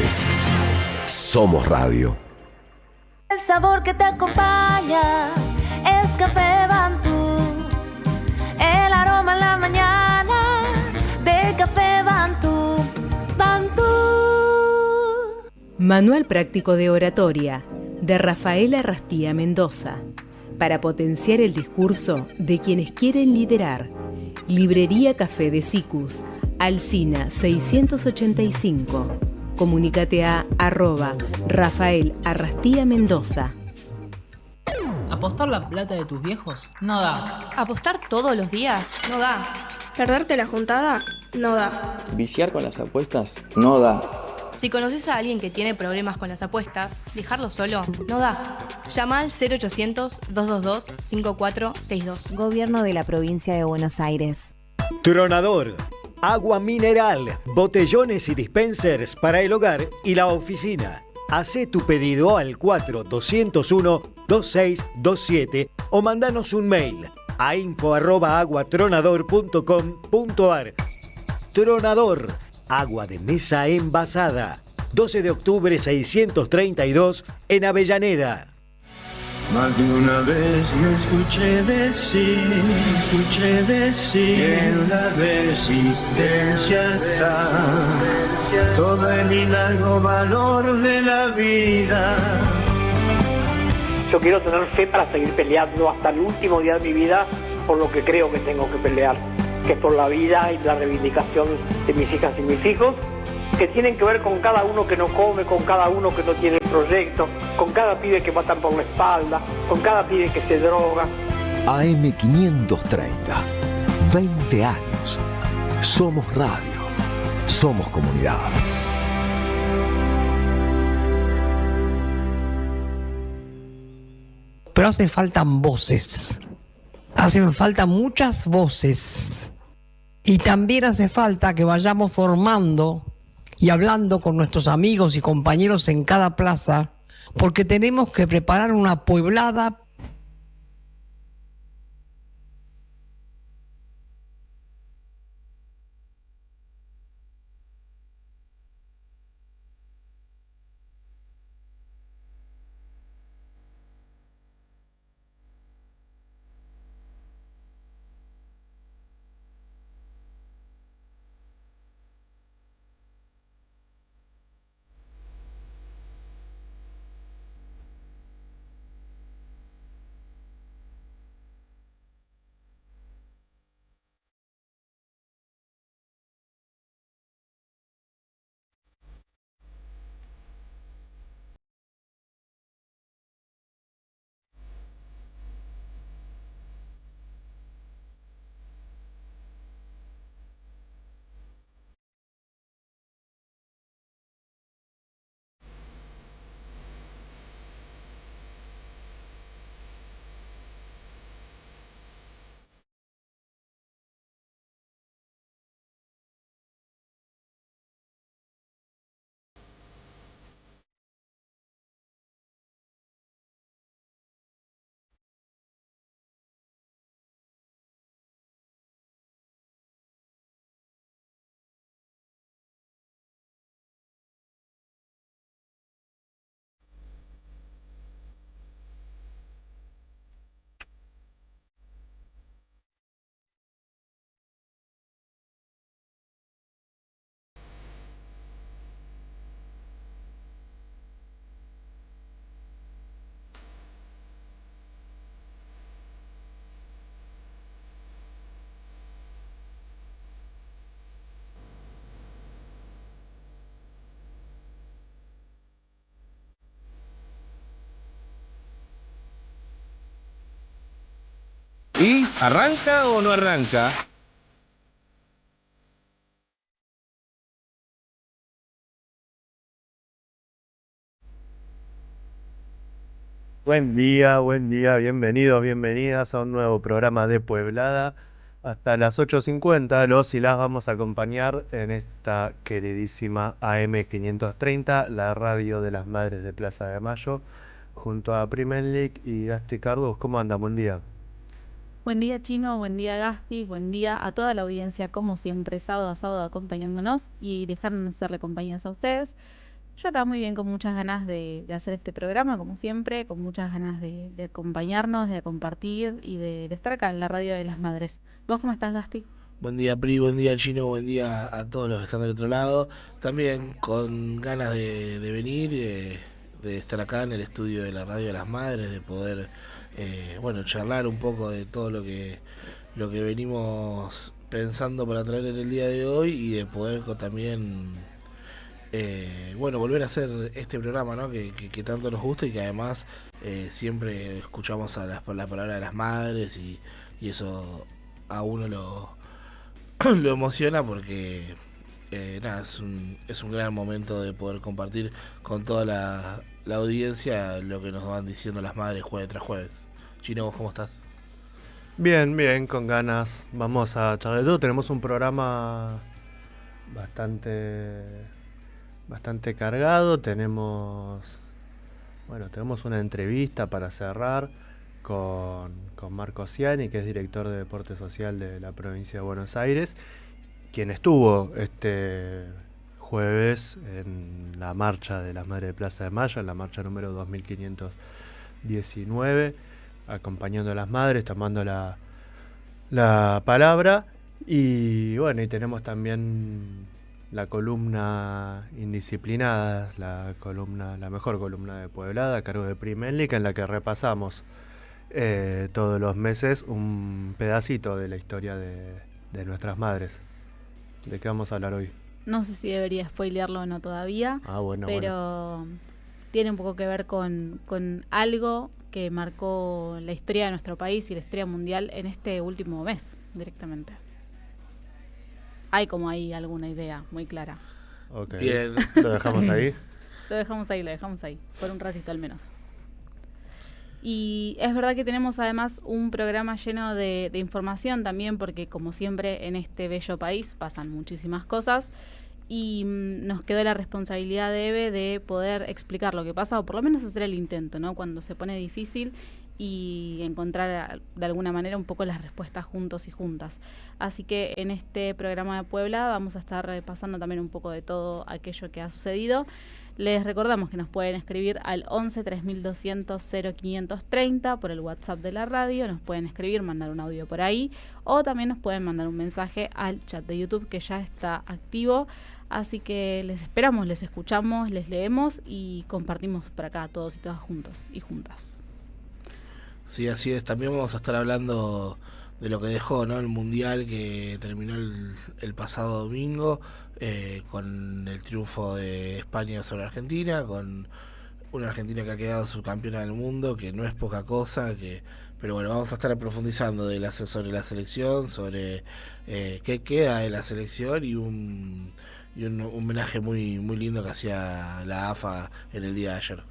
es Somos Radio. El sabor que te acompaña es Café Bantú. El aroma en la mañana de Café Bantú. Bantú. Manual práctico de oratoria de Rafaela Rastía Mendoza para potenciar el discurso de quienes quieren liderar. Librería Café de Sicus, Alsina 685. Comunícate a @Rafael Arrastía Mendoza. ¿Apostar la plata de tus viejos? No da. ¿Apostar todos los días? No da. ¿Perderte la juntada? No da. ¿Viciar con las apuestas? No da. Si conoces a alguien que tiene problemas con las apuestas, dejarlo solo no da. Llama al 0800-222-5462. Gobierno de la Provincia de Buenos Aires. Tronador. Agua mineral, botellones y dispensers para el hogar y la oficina. Hacé tu pedido al 4201-2627 o mandanos un mail a info@aguatronador.com.ar. Tronador, agua de mesa envasada. 12 de octubre 632 en Avellaneda. Más de una vez me escuché decir que la resistencia está, todo el hidalgo valor de la vida. Yo quiero tener fe para seguir peleando hasta el último día de mi vida por lo que creo que tengo que pelear, que es por la vida y la reivindicación de mis hijas y mis hijos, que tienen que ver con cada uno que no come, con cada uno que no tiene proyecto, con cada pibe que matan por la espalda, con cada pibe que se droga. AM530. 20 años. Somos radio. Somos comunidad. Pero hacen falta voces. Hacen falta muchas voces. Y también hace falta que vayamos formando y hablando con nuestros amigos y compañeros en cada plaza, porque tenemos que preparar una pueblada. ¿Y arranca o no arranca? Buen día, bienvenidos, bienvenidas a un nuevo programa de Pueblada. Hasta las 8:50 los y las vamos a acompañar en esta queridísima AM530, la radio de las Madres de Plaza de Mayo, junto a Primenlic y Gasti Cardos. ¿Cómo andan? Buen día. Buen día, Chino, buen día, Gasti, buen día a toda la audiencia, como siempre, sábado a sábado acompañándonos y dejándonos hacerle compañías a ustedes. Yo acá muy bien, con muchas ganas de hacer este programa, como siempre, con muchas ganas de acompañarnos, de compartir y de estar acá en la radio de las madres. ¿Vos cómo estás, Gasti? Buen día, Pri, buen día, Chino, buen día a todos los que están del otro lado. También con ganas de venir, de estar acá en el estudio de la radio de las madres, de poder, charlar un poco de todo lo que venimos pensando para traer en el día de hoy y de poder también, volver a hacer este programa, ¿no? que tanto nos gusta y que además siempre escuchamos la palabra de las madres y eso a uno lo emociona porque es un gran momento de poder compartir con toda la audiencia lo que nos van diciendo las madres jueves tras jueves. Chino, ¿vos cómo estás? Bien, con ganas. Vamos a charlar de todo. Tenemos un programa bastante cargado. Tenemos una entrevista para cerrar con Marco Ciani, que es director de Deporte Social de la provincia de Buenos Aires, quien estuvo este jueves en la marcha de las Madres de Plaza de Mayo, en la marcha número 2519, acompañando a las madres, tomando la palabra. Y tenemos también la columna Indisciplinadas, la mejor columna de Pueblada, a cargo de Pri Melnik, en la que repasamos todos los meses un pedacito de la historia de nuestras madres. ¿De qué vamos a hablar hoy? No sé si debería spoilearlo o no todavía, pero tiene un poco que ver con algo que marcó la historia de nuestro país y la historia mundial en este último mes, directamente. Hay como ahí alguna idea muy clara. Ok, bien. ¿Lo dejamos ahí? Lo dejamos ahí, por un ratito al menos. Y es verdad que tenemos además un programa lleno de información también, porque como siempre en este bello país pasan muchísimas cosas y nos quedó la responsabilidad de Eve de poder explicar lo que pasa, o por lo menos hacer el intento, ¿no? Cuando se pone difícil, y encontrar de alguna manera un poco las respuestas juntos y juntas. Así que en este programa de Puebla vamos a estar repasando también un poco de todo aquello que ha sucedido. Les recordamos que nos pueden escribir al 11 3200 0530 por el WhatsApp de la radio, nos pueden escribir, mandar un audio por ahí, o también nos pueden mandar un mensaje al chat de YouTube, que ya está activo. Así que les esperamos, les escuchamos, les leemos y compartimos por acá todos y todas juntos y juntas. Sí, así es. También vamos a estar hablando de lo que dejó, ¿no?, el Mundial que terminó el pasado domingo, con el triunfo de España sobre Argentina, con una Argentina que ha quedado subcampeona del mundo, que no es poca cosa, pero vamos a estar profundizando sobre la selección, sobre qué queda de la selección y un homenaje muy, muy lindo que hacía la AFA en el día de ayer.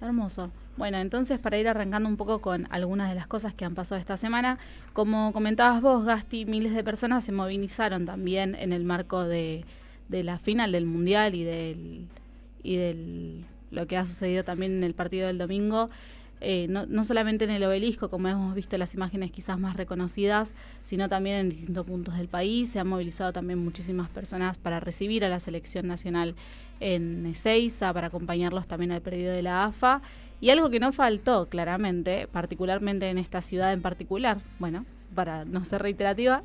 Hermoso. Bueno, entonces para ir arrancando un poco con algunas de las cosas que han pasado esta semana, como comentabas vos, Gasti, miles de personas se movilizaron también en el marco de la final del Mundial y del lo que ha sucedido también en el partido del domingo. No solamente en el Obelisco, como hemos visto las imágenes quizás más reconocidas, sino también en distintos puntos del país. Se han movilizado también muchísimas personas para recibir a la selección nacional en Ezeiza, para acompañarlos también al pedido de la AFA. Y algo que no faltó, claramente, particularmente en esta ciudad en particular, bueno, para no ser reiterativa,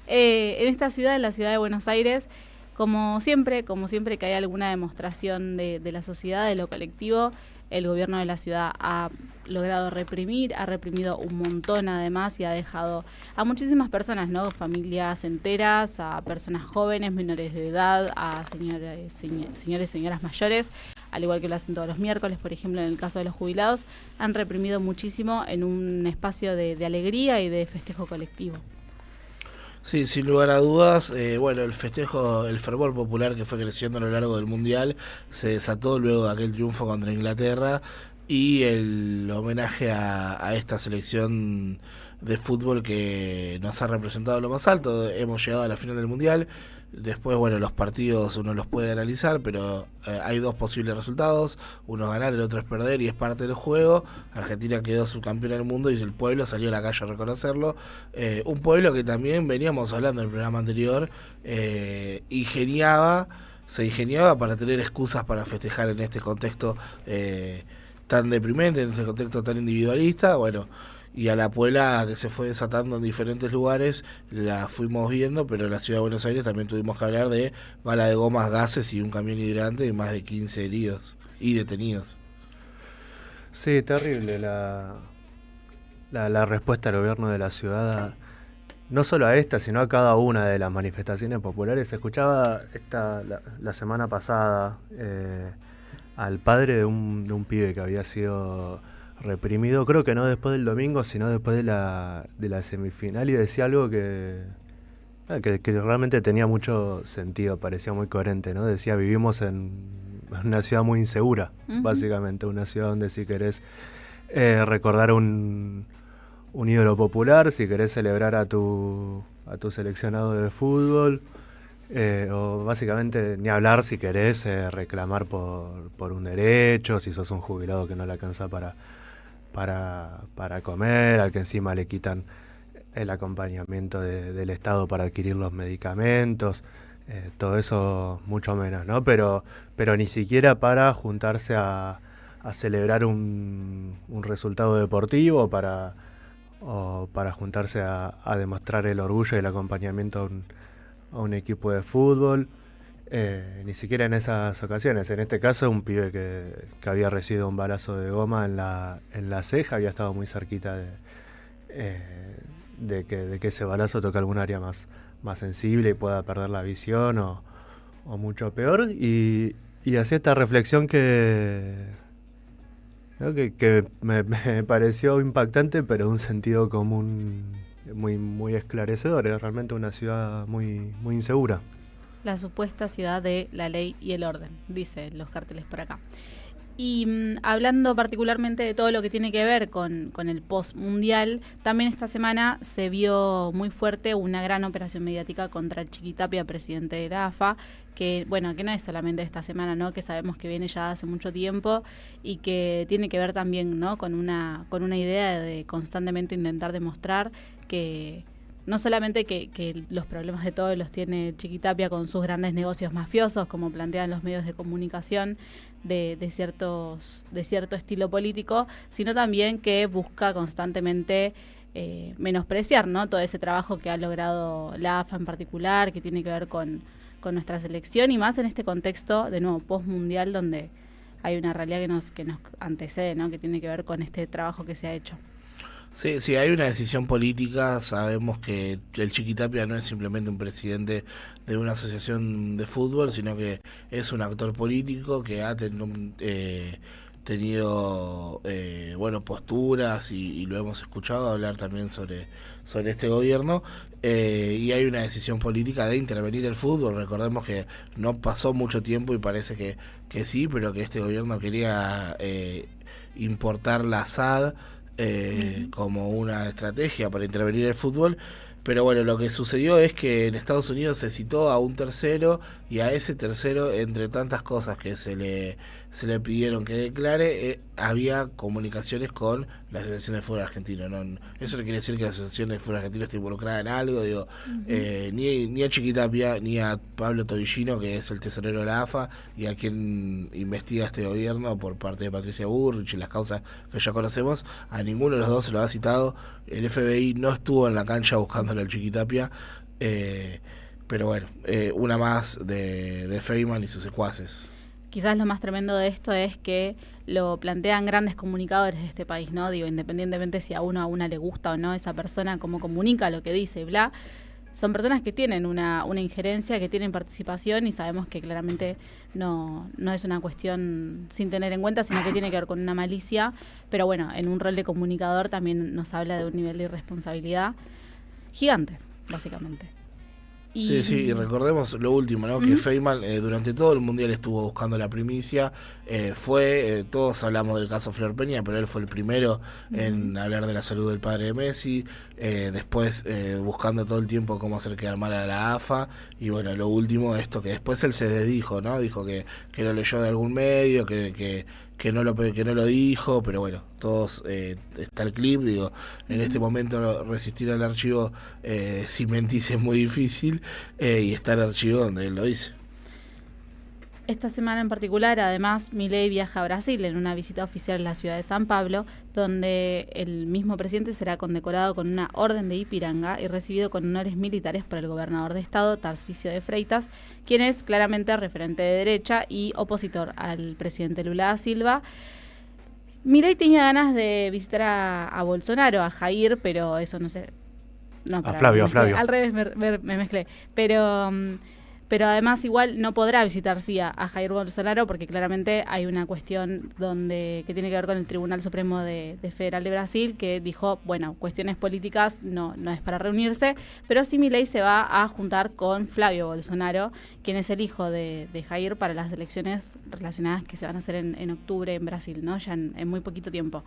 en esta ciudad, en la ciudad de Buenos Aires, como siempre que hay alguna demostración de la sociedad, de lo colectivo, el gobierno de la ciudad ha logrado ha reprimido un montón además, y ha dejado a muchísimas personas, ¿no?, familias enteras, a personas jóvenes, menores de edad, a señores, señoras mayores, al igual que lo hacen todos los miércoles, por ejemplo, en el caso de los jubilados, han reprimido muchísimo en un espacio de alegría y de festejo colectivo. Sí, sin lugar a dudas, el festejo, el fervor popular que fue creciendo a lo largo del Mundial se desató luego de aquel triunfo contra Inglaterra y el homenaje a esta selección de fútbol que nos ha representado lo más alto. Hemos llegado a la final del Mundial. Después, los partidos uno los puede analizar, pero hay dos posibles resultados. Uno es ganar, el otro es perder, y es parte del juego. Argentina quedó subcampeona del mundo y el pueblo salió a la calle a reconocerlo. Un pueblo que también veníamos hablando en el programa anterior, ingeniaba se ingeniaba para tener excusas para festejar en este contexto tan deprimente, en este contexto tan individualista. Bueno, y a la Puebla, que se fue desatando en diferentes lugares, la fuimos viendo, pero en la Ciudad de Buenos Aires también tuvimos que hablar de bala de gomas, gases y un camión hidrante y más de 15 heridos y detenidos. Sí, terrible la respuesta del gobierno de la ciudad, no solo a esta, sino a cada una de las manifestaciones populares. Se escuchaba la semana pasada al padre de un pibe que había sido reprimido, creo que no después del domingo, sino después de la semifinal, y decía algo que realmente tenía mucho sentido, parecía muy coherente, ¿no? Decía, vivimos en una ciudad muy insegura, básicamente, una ciudad donde si querés recordar un ídolo popular, si querés celebrar a tu seleccionado de fútbol, o básicamente ni hablar si querés reclamar por un derecho, si sos un jubilado que no le alcanza para comer, al que encima le quitan el acompañamiento del Estado para adquirir los medicamentos, todo eso mucho menos, ¿no? Pero ni siquiera para juntarse a celebrar un resultado deportivo o para juntarse a demostrar el orgullo y el acompañamiento a un equipo de fútbol, ni siquiera en esas ocasiones. En este caso, un pibe que había recibido un balazo de goma en la ceja, había estado muy cerquita de que ese balazo toque algún área más sensible y pueda perder la visión o mucho peor, y hacía esta reflexión que me pareció impactante, pero de un sentido común muy esclarecedor. Es realmente una ciudad muy insegura. La supuesta ciudad de la ley y el orden, dicen los carteles por acá. Y hablando particularmente de todo lo que tiene que ver con el post-mundial, también esta semana se vio muy fuerte una gran operación mediática contra el Chiquitapia, presidente de la AFA, que no es solamente esta semana, ¿no? Que sabemos que viene ya hace mucho tiempo y que tiene que ver también, ¿no? con una idea de constantemente intentar demostrar que no solamente que los problemas de todos los tiene Chiquitapia con sus grandes negocios mafiosos, como plantean los medios de comunicación de cierto estilo político, sino también que busca constantemente menospreciar, ¿no? Todo ese trabajo que ha logrado la AFA en particular, que tiene que ver con nuestra selección, y más en este contexto, de nuevo, post-mundial, donde hay una realidad que nos antecede, ¿no? Que tiene que ver con este trabajo que se ha hecho. Sí, hay una decisión política. Sabemos que el Chiquitapia no es simplemente un presidente de una asociación de fútbol, sino que es un actor político que ha tenido posturas y lo hemos escuchado hablar también sobre este gobierno, y hay una decisión política de intervenir el fútbol. Recordemos que no pasó mucho tiempo y parece que sí, pero que este gobierno quería importar la SAD como una estrategia para intervenir el fútbol. Pero bueno, lo que sucedió es que en Estados Unidos se citó a un tercero, y a ese tercero, entre tantas cosas que se le pidieron que declare, había comunicaciones con la Asociación de Fútbol Argentino. ¿No? Eso no quiere decir que la Asociación de Fútbol Argentino esté involucrada en algo, ni a Chiquitapia, ni a Pablo Tobillino, que es el tesorero de la AFA, y a quien investiga este gobierno por parte de Patricia Bullrich y las causas que ya conocemos. A ninguno de los dos se lo ha citado. El FBI no estuvo en la cancha buscándole al Chiquitapia, pero bueno, una más de Feynman y sus secuaces. Quizás lo más tremendo de esto es que lo plantean grandes comunicadores de este país, ¿no? Digo, independientemente si a una le gusta o no esa persona, cómo comunica, lo que dice, bla. Son personas que tienen una injerencia, que tienen participación, y sabemos que claramente no es una cuestión sin tener en cuenta, sino que tiene que ver con una malicia. Pero bueno, en un rol de comunicador también nos habla de un nivel de irresponsabilidad gigante, básicamente. Sí, y recordemos lo último, ¿no? Que Feynman durante todo el Mundial estuvo buscando la primicia. Todos hablamos del caso Flor Peña, pero él fue el primero en hablar de la salud del padre de Messi. Después buscando todo el tiempo cómo hacer quedar mal a la AFA. Y bueno, lo último, esto que después él se desdijo, ¿no? Dijo que lo leyó de algún medio, que no lo dijo, pero bueno, todos está el clip. Digo, en este momento resistir al archivo sin mentirse es muy difícil, y está el archivo donde él lo dice. Esta semana en particular, además, Milei viaja a Brasil en una visita oficial a la ciudad de San Pablo, donde el mismo presidente será condecorado con una orden de Ipiranga y recibido con honores militares por el gobernador de estado, Tarcísio de Freitas, quien es claramente referente de derecha y opositor al presidente Lula da Silva. Milei tenía ganas de visitar a Bolsonaro, a Jair, pero eso no sé. No, a Flavio. Al revés me mezclé. Pero además igual no podrá visitar a Jair Bolsonaro porque claramente hay una cuestión que tiene que ver con el Tribunal Supremo de Federal de Brasil que dijo, bueno, cuestiones políticas no es para reunirse, pero sí Milei se va a juntar con Flavio Bolsonaro, quien es el hijo de Jair para las elecciones relacionadas que se van a hacer en octubre en Brasil, ¿no? Ya en muy poquito tiempo.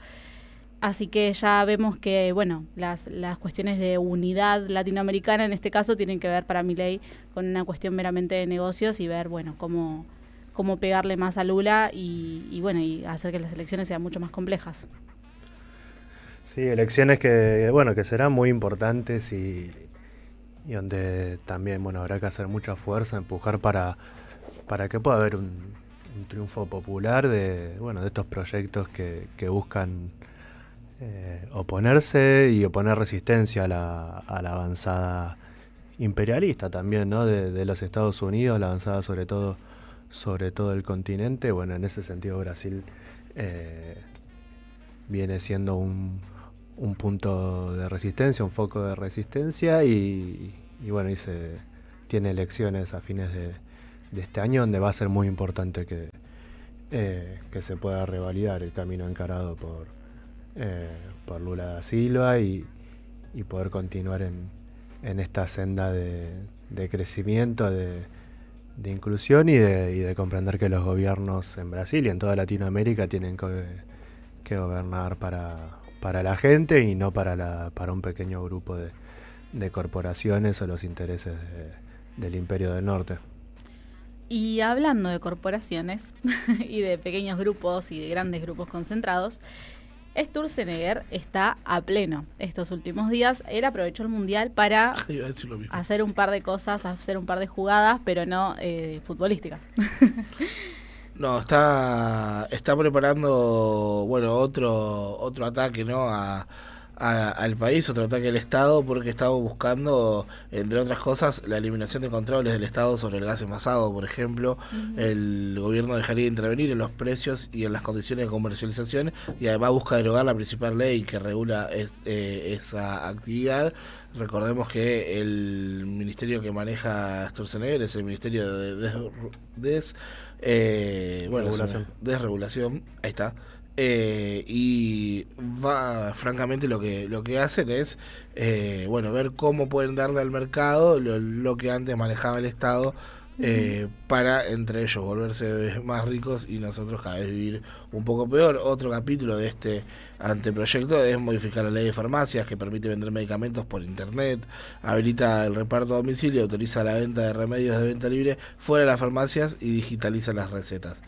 Así que ya vemos que, bueno, las cuestiones de unidad latinoamericana en este caso tienen que ver para Milei con una cuestión meramente de negocios y ver, bueno, cómo pegarle más a Lula y hacer que las elecciones sean mucho más complejas. Sí, elecciones que serán muy importantes y donde también, habrá que hacer mucha fuerza, empujar para que pueda haber un triunfo popular de estos proyectos que buscan oponerse y oponer resistencia a la avanzada imperialista también, ¿no? de los Estados Unidos, la avanzada sobre todo el continente. Bueno, en ese sentido Brasil viene siendo un punto de resistencia, un foco de resistencia y se tiene elecciones a fines de este año donde va a ser muy importante que se pueda revalidar el camino encarado por Lula da Silva y poder continuar en esta senda de crecimiento, de inclusión y de comprender que los gobiernos en Brasil y en toda Latinoamérica tienen que gobernar para la gente y no para un pequeño grupo de corporaciones o los intereses del Imperio del Norte. Y hablando de corporaciones y de pequeños grupos y de grandes grupos concentrados, Sturzenegger está a pleno estos últimos días. Él aprovechó el Mundial para hacer un par de cosas, hacer un par de jugadas, pero no futbolísticas. No, está preparando otro ataque, ¿no? al país, otro ataque al Estado, porque estaba buscando, entre otras cosas, la eliminación de controles del Estado sobre el gas envasado, por ejemplo. El gobierno dejaría de intervenir en los precios y en las condiciones de comercialización, y además busca derogar la principal ley que regula esa actividad. Recordemos que el ministerio que maneja Sturzenegger es el Ministerio de Desregulación, ahí está. Y francamente lo que hacen es ver cómo pueden darle al mercado lo que antes manejaba el Estado, para entre ellos volverse más ricos y nosotros cada vez vivir un poco peor. Otro capítulo de este anteproyecto es modificar la ley de farmacias, que permite vender medicamentos por internet, habilita el reparto a domicilio, autoriza la venta de remedios de venta libre fuera de las farmacias y digitaliza las recetas.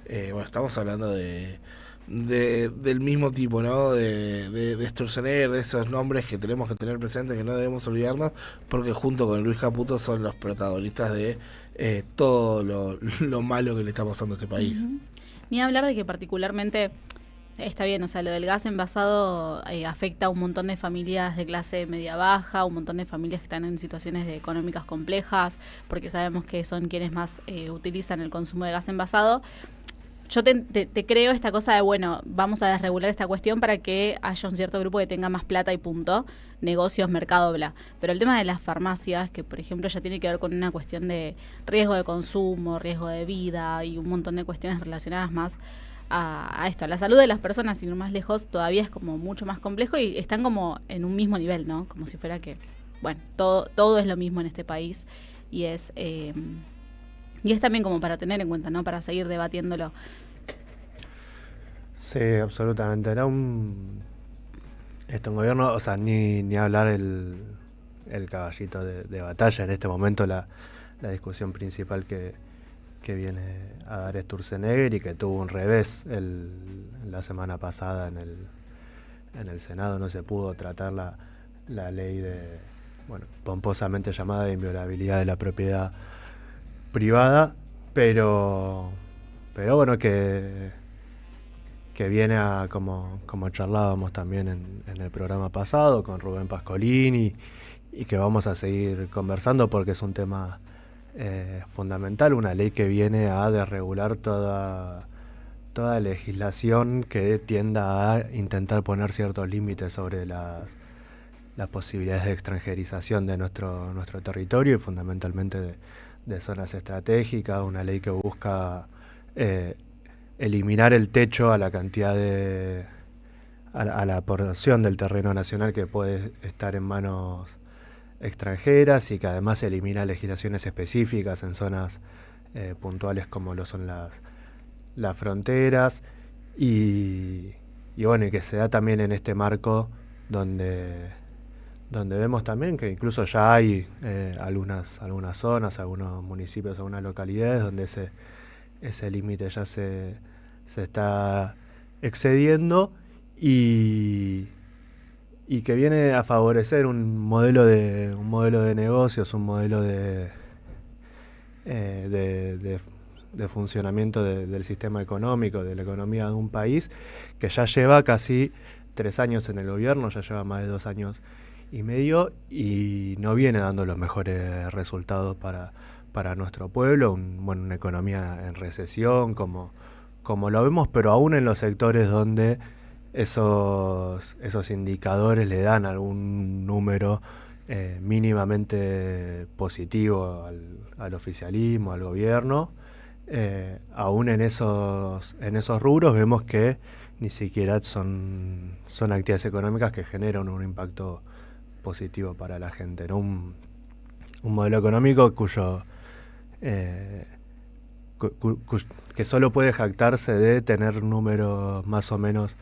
Estamos hablando del mismo tipo, ¿no? De Sturzenegger, de esos nombres que tenemos que tener presentes, que no debemos olvidarnos, porque junto con Luis Caputo son los protagonistas de todo lo malo que le está pasando a este país. Ni hablar de que particularmente está bien, o sea, lo del gas envasado afecta a un montón de familias de clase media baja, un montón de familias que están en situaciones económicas complejas, porque sabemos que son quienes más utilizan el consumo de gas envasado. Yo te creo esta cosa de, vamos a desregular esta cuestión para que haya un cierto grupo que tenga más plata y punto, negocios, mercado, bla. Pero el tema de las farmacias, que por ejemplo ya tiene que ver con una cuestión de riesgo de consumo, riesgo de vida y un montón de cuestiones relacionadas más a esto, a la salud de las personas, y no más lejos, todavía es como mucho más complejo y están como en un mismo nivel, ¿no? Como si fuera que, todo es lo mismo en este país y es... Y es también como para tener en cuenta, ¿no? Para seguir debatiéndolo. Sí, absolutamente. Era un gobierno, o sea, ni hablar el caballito de batalla. En este momento la discusión principal que viene a dar Sturzenegger y que tuvo un revés la semana pasada en el Senado. No se pudo tratar la ley pomposamente llamada de inviolabilidad de la propiedad privada, pero bueno, que viene a, como charlábamos también en el programa pasado con Rubén Pascolini, y que vamos a seguir conversando porque es un tema fundamental, una ley que viene a desregular toda legislación que tienda a intentar poner ciertos límites sobre las posibilidades de extranjerización de nuestro territorio y fundamentalmente de zonas estratégicas, una ley que busca eliminar el techo a la cantidad a la porción del terreno nacional que puede estar en manos extranjeras, y que además elimina legislaciones específicas en zonas puntuales como lo son las fronteras, y bueno, y que se da también en este marco donde vemos también que incluso ya hay algunas zonas, algunos municipios, algunas localidades donde ese límite ya se está excediendo, y que viene a favorecer un modelo de negocios, un modelo de funcionamiento del sistema económico, de la economía de un país, que ya lleva casi 3 años en el gobierno, ya lleva más de 2 años y medio, y no viene dando los mejores resultados para nuestro pueblo, una economía en recesión, como lo vemos, pero aún en los sectores donde esos indicadores le dan algún número mínimamente positivo al oficialismo, al gobierno, aún en esos rubros vemos que ni siquiera son actividades económicas que generan un impacto positivo para la gente, ¿no? Un modelo económico que solo puede jactarse de tener números más o menos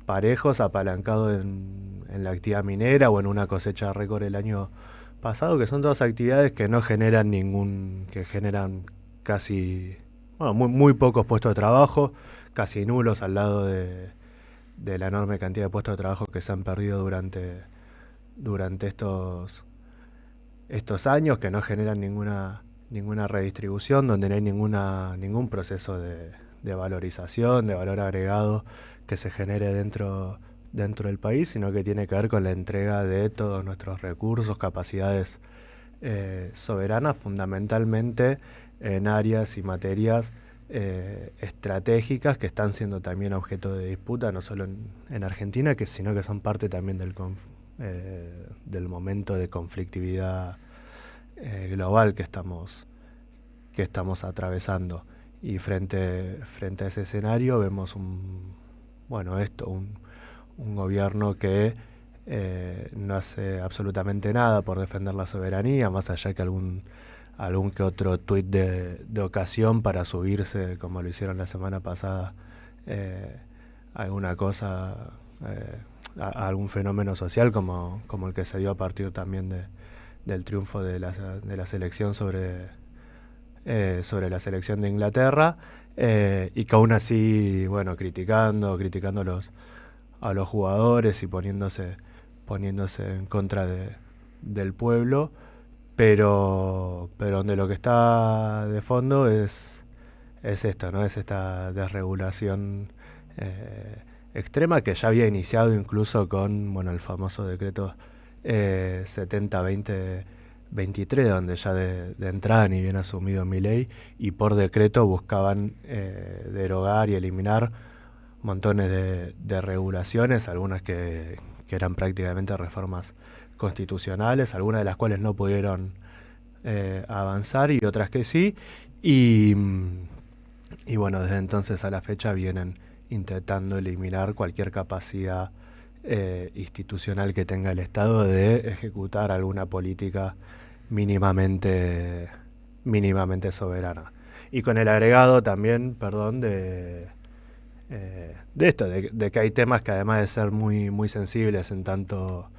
parejos, apalancado en la actividad minera o en una cosecha récord el año pasado, que son todas actividades que no generan que generan casi, muy pocos puestos de trabajo, casi nulos al lado de la enorme cantidad de puestos de trabajo que se han perdido durante estos años, que no generan ninguna redistribución, donde no hay ningún proceso de valorización, de valor agregado que se genere dentro del país, sino que tiene que ver con la entrega de todos nuestros recursos, capacidades soberanas, fundamentalmente en áreas y materias estratégicas que están siendo también objeto de disputa, no solo en Argentina, sino que son parte también del momento de conflictividad global que estamos atravesando. Y frente a ese escenario vemos un gobierno que no hace absolutamente nada por defender la soberanía, más allá que algún que otro tuit de ocasión para subirse, como lo hicieron la semana pasada, alguna cosa, a algún fenómeno social como el que se dio a partir también del triunfo de la selección sobre la selección de Inglaterra, y que aún así, criticando a los jugadores y poniéndose en contra del pueblo, pero donde lo que está de fondo es esto, ¿no? Es esta desregulación extrema que ya había iniciado incluso con el famoso decreto 70-20-23, donde ya de entrada, ni bien asumido Milei, y por decreto buscaban derogar y eliminar montones de regulaciones, algunas que eran prácticamente reformas constitucionales, algunas de las cuales no pudieron avanzar y otras que sí, y desde entonces a la fecha vienen intentando eliminar cualquier capacidad institucional que tenga el Estado de ejecutar alguna política mínimamente soberana. Y con el agregado también, de que hay temas que, además de ser muy, muy sensibles en tanto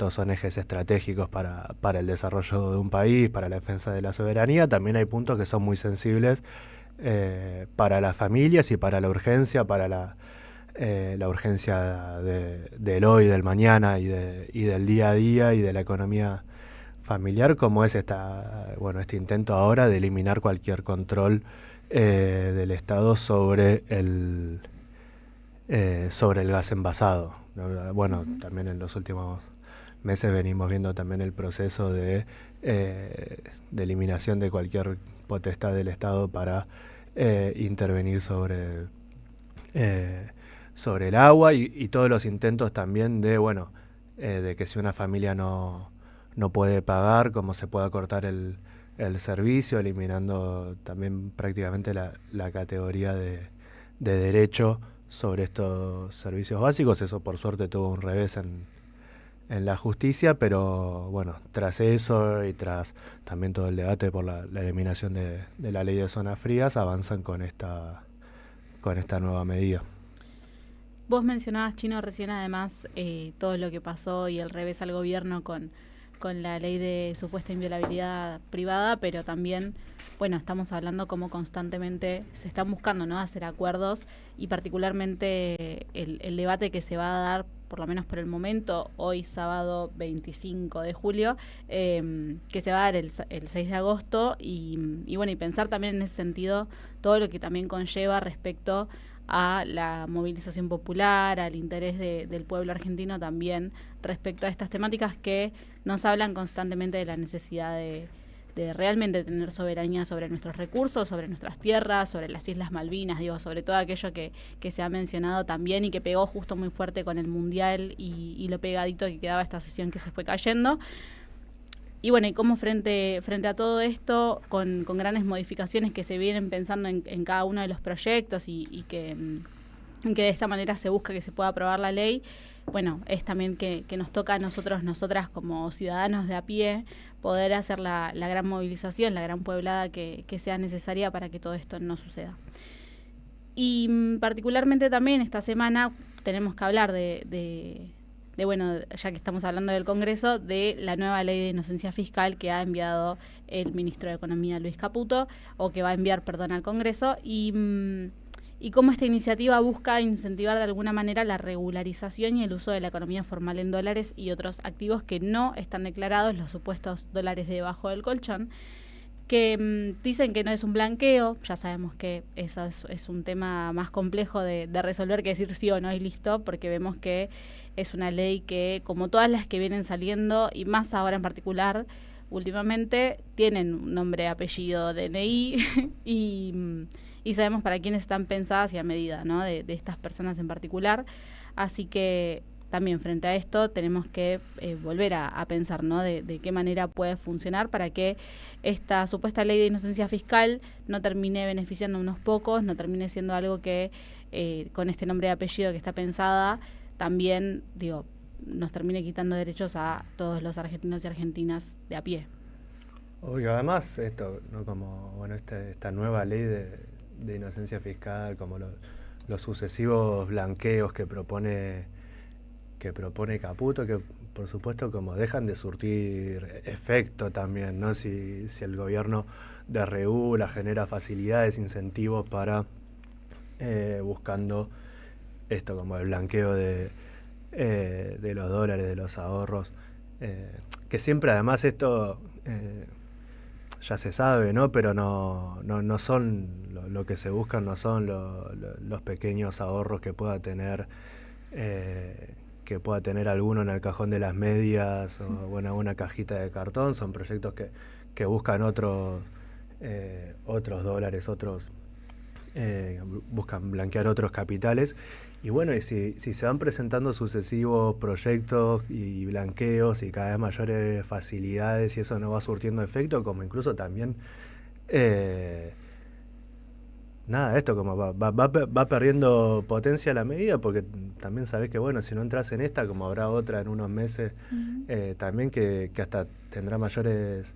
son ejes estratégicos para el desarrollo de un país, para la defensa de la soberanía, también hay puntos que son muy sensibles para las familias y para la urgencia, la urgencia del hoy, del mañana y del día a día y de la economía familiar, como es este intento ahora de eliminar cualquier control del Estado sobre el gas envasado. Bueno, también en los últimos meses venimos viendo también el proceso de eliminación de cualquier potestad del Estado para intervenir sobre el agua y todos los intentos también de que si una familia no puede pagar, cómo se pueda cortar el servicio, eliminando también prácticamente la categoría de derecho sobre estos servicios básicos. Eso por suerte tuvo un revés en la justicia, pero bueno, tras eso y tras también todo el debate por la eliminación de la ley de zonas frías, avanzan con esta nueva medida. Vos mencionabas, Chino, recién además todo lo que pasó y el revés al gobierno con la ley de supuesta inviolabilidad privada, pero también, bueno, estamos hablando como constantemente se están buscando, ¿no?, hacer acuerdos, y particularmente el debate que se va a dar, por lo menos por el momento, hoy sábado 25 de julio, que se va a dar el 6 de agosto, y bueno, y pensar también en ese sentido todo lo que también conlleva respecto a la movilización popular, al interés del pueblo argentino también respecto a estas temáticas que nos hablan constantemente de la necesidad de realmente tener soberanía sobre nuestros recursos, sobre nuestras tierras, sobre las Islas Malvinas, sobre todo aquello que se ha mencionado también y que pegó justo muy fuerte con el Mundial y lo pegadito que quedaba esta sesión que se fue cayendo. Y bueno, y cómo frente a todo esto, con grandes modificaciones que se vienen pensando en cada uno de los proyectos y que de esta manera se busca que se pueda aprobar la ley, bueno, es también que nos toca a nosotras como ciudadanos de a pie, poder hacer la gran movilización, la gran pueblada que sea necesaria para que todo esto no suceda. Y particularmente también esta semana tenemos que hablar de bueno, ya que estamos hablando del Congreso, de la nueva ley de inocencia fiscal que ha enviado el ministro de Economía, Luis Caputo, o que va a enviar, al Congreso, y cómo esta iniciativa busca incentivar de alguna manera la regularización y el uso de la economía formal en dólares y otros activos que no están declarados, los supuestos dólares debajo del colchón, que dicen que no es un blanqueo. Ya sabemos que eso es un tema más complejo de resolver que decir sí o no y listo, porque vemos que es una ley que, como todas las que vienen saliendo, y más ahora en particular, últimamente, tienen un nombre, apellido, DNI, y sabemos para quiénes están pensadas y a medida, ¿no?, de estas personas en particular. Así que también frente a esto tenemos que volver a pensar, ¿no?, de qué manera puede funcionar para que esta supuesta ley de inocencia fiscal no termine beneficiando a unos pocos, no termine siendo algo que con este nombre y apellido que está pensada también, nos termine quitando derechos a todos los argentinos y argentinas de a pie. Obvio, además esto, ¿no?, como esta nueva ley de inocencia fiscal, como los sucesivos blanqueos que propone Caputo, que por supuesto como dejan de surtir efecto también, ¿no? Si el gobierno desregula, genera facilidades, incentivos para buscando esto como el blanqueo de los dólares, de los ahorros, que siempre además esto ya se sabe, ¿no? Pero no son lo que se buscan, no son los pequeños ahorros que pueda tener alguno en el cajón de las medias o una cajita de cartón. Son proyectos que buscan otros dólares, buscan blanquear otros capitales. Y bueno, y si se van presentando sucesivos proyectos y blanqueos y cada vez mayores facilidades y eso no va surtiendo efecto, como incluso también esto como va perdiendo potencia a la medida, porque también sabés que si no entras en esta, como habrá otra en unos meses, también que hasta tendrá mayores